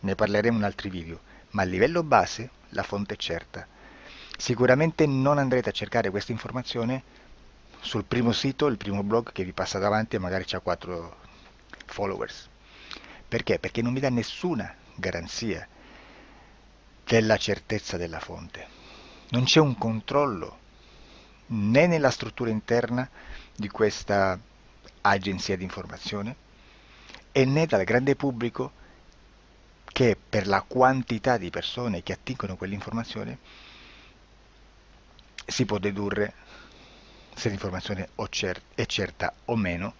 Ne parleremo in altri video, ma a livello base la fonte è certa. Sicuramente non andrete a cercare questa informazione sul primo sito, il primo blog che vi passa davanti e magari c'ha 4 followers. Perché? Perché non vi dà nessuna garanzia della certezza della fonte. Non c'è un controllo né nella struttura interna di questa agenzia di informazione e né dal grande pubblico, che per la quantità di persone che attingono quell'informazione si può dedurre se l'informazione è certa o meno,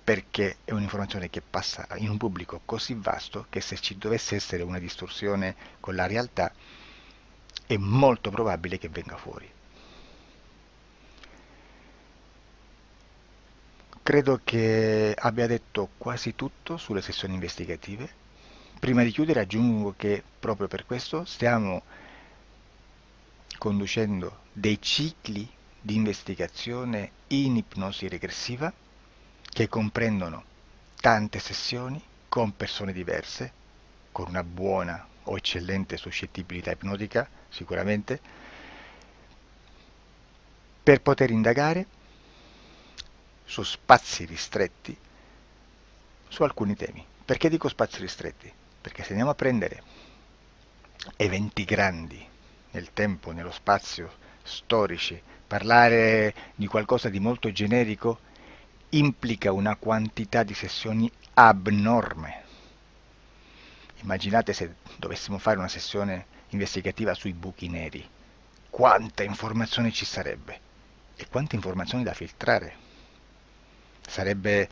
perché è un'informazione che passa in un pubblico così vasto che se ci dovesse essere una distorsione con la realtà è molto probabile che venga fuori. Credo che abbia detto quasi tutto sulle sessioni investigative. Prima di chiudere aggiungo che proprio per questo stiamo conducendo dei cicli di investigazione in ipnosi regressiva che comprendono tante sessioni con persone diverse, con una buona o eccellente suscettibilità ipnotica sicuramente, per poter indagare su spazi ristretti su alcuni temi. Perché dico spazi ristretti? Perché se andiamo a prendere eventi grandi nel tempo, nello spazio, storici, parlare di qualcosa di molto generico implica una quantità di sessioni abnorme. Immaginate se dovessimo fare una sessione investigativa sui buchi neri, quanta informazione ci sarebbe e quante informazioni da filtrare. Sarebbe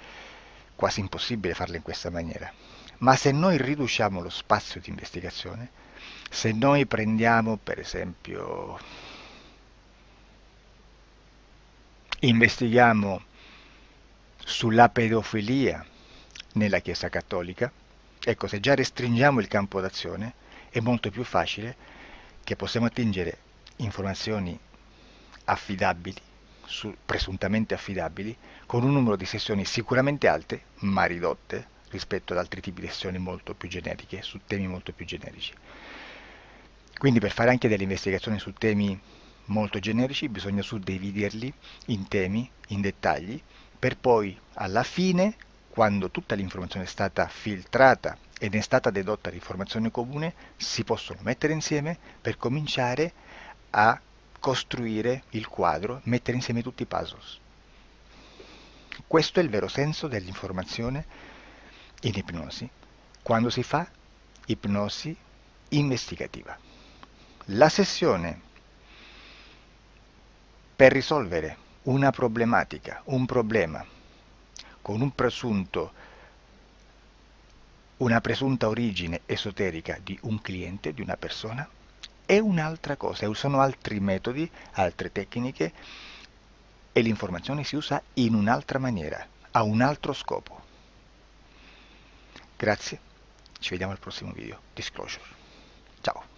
quasi impossibile farlo in questa maniera. Ma se noi riduciamo lo spazio di investigazione, se noi prendiamo per esempio, investighiamo sulla pedofilia nella Chiesa Cattolica, ecco, se già restringiamo il campo d'azione è molto più facile che possiamo attingere informazioni affidabili, presuntamente affidabili, con un numero di sessioni sicuramente alte, ma ridotte rispetto ad altri tipi di sessioni molto più generiche, su temi molto più generici. Quindi per fare anche delle investigazioni su temi molto generici bisogna suddividerli in temi, in dettagli, per poi alla fine, quando tutta l'informazione è stata filtrata ed è stata dedotta l'informazione comune, si possono mettere insieme per cominciare a costruire il quadro, mettere insieme tutti i puzzles. Questo è il vero senso dell'informazione in ipnosi, quando si fa ipnosi investigativa. La sessione per risolvere una problematica, un problema, con una presunta origine esoterica di un cliente, di una persona, è un'altra cosa, sono altri metodi, altre tecniche e l'informazione si usa in un'altra maniera, ha un altro scopo. Grazie, ci vediamo al prossimo video. Disclosure. Ciao.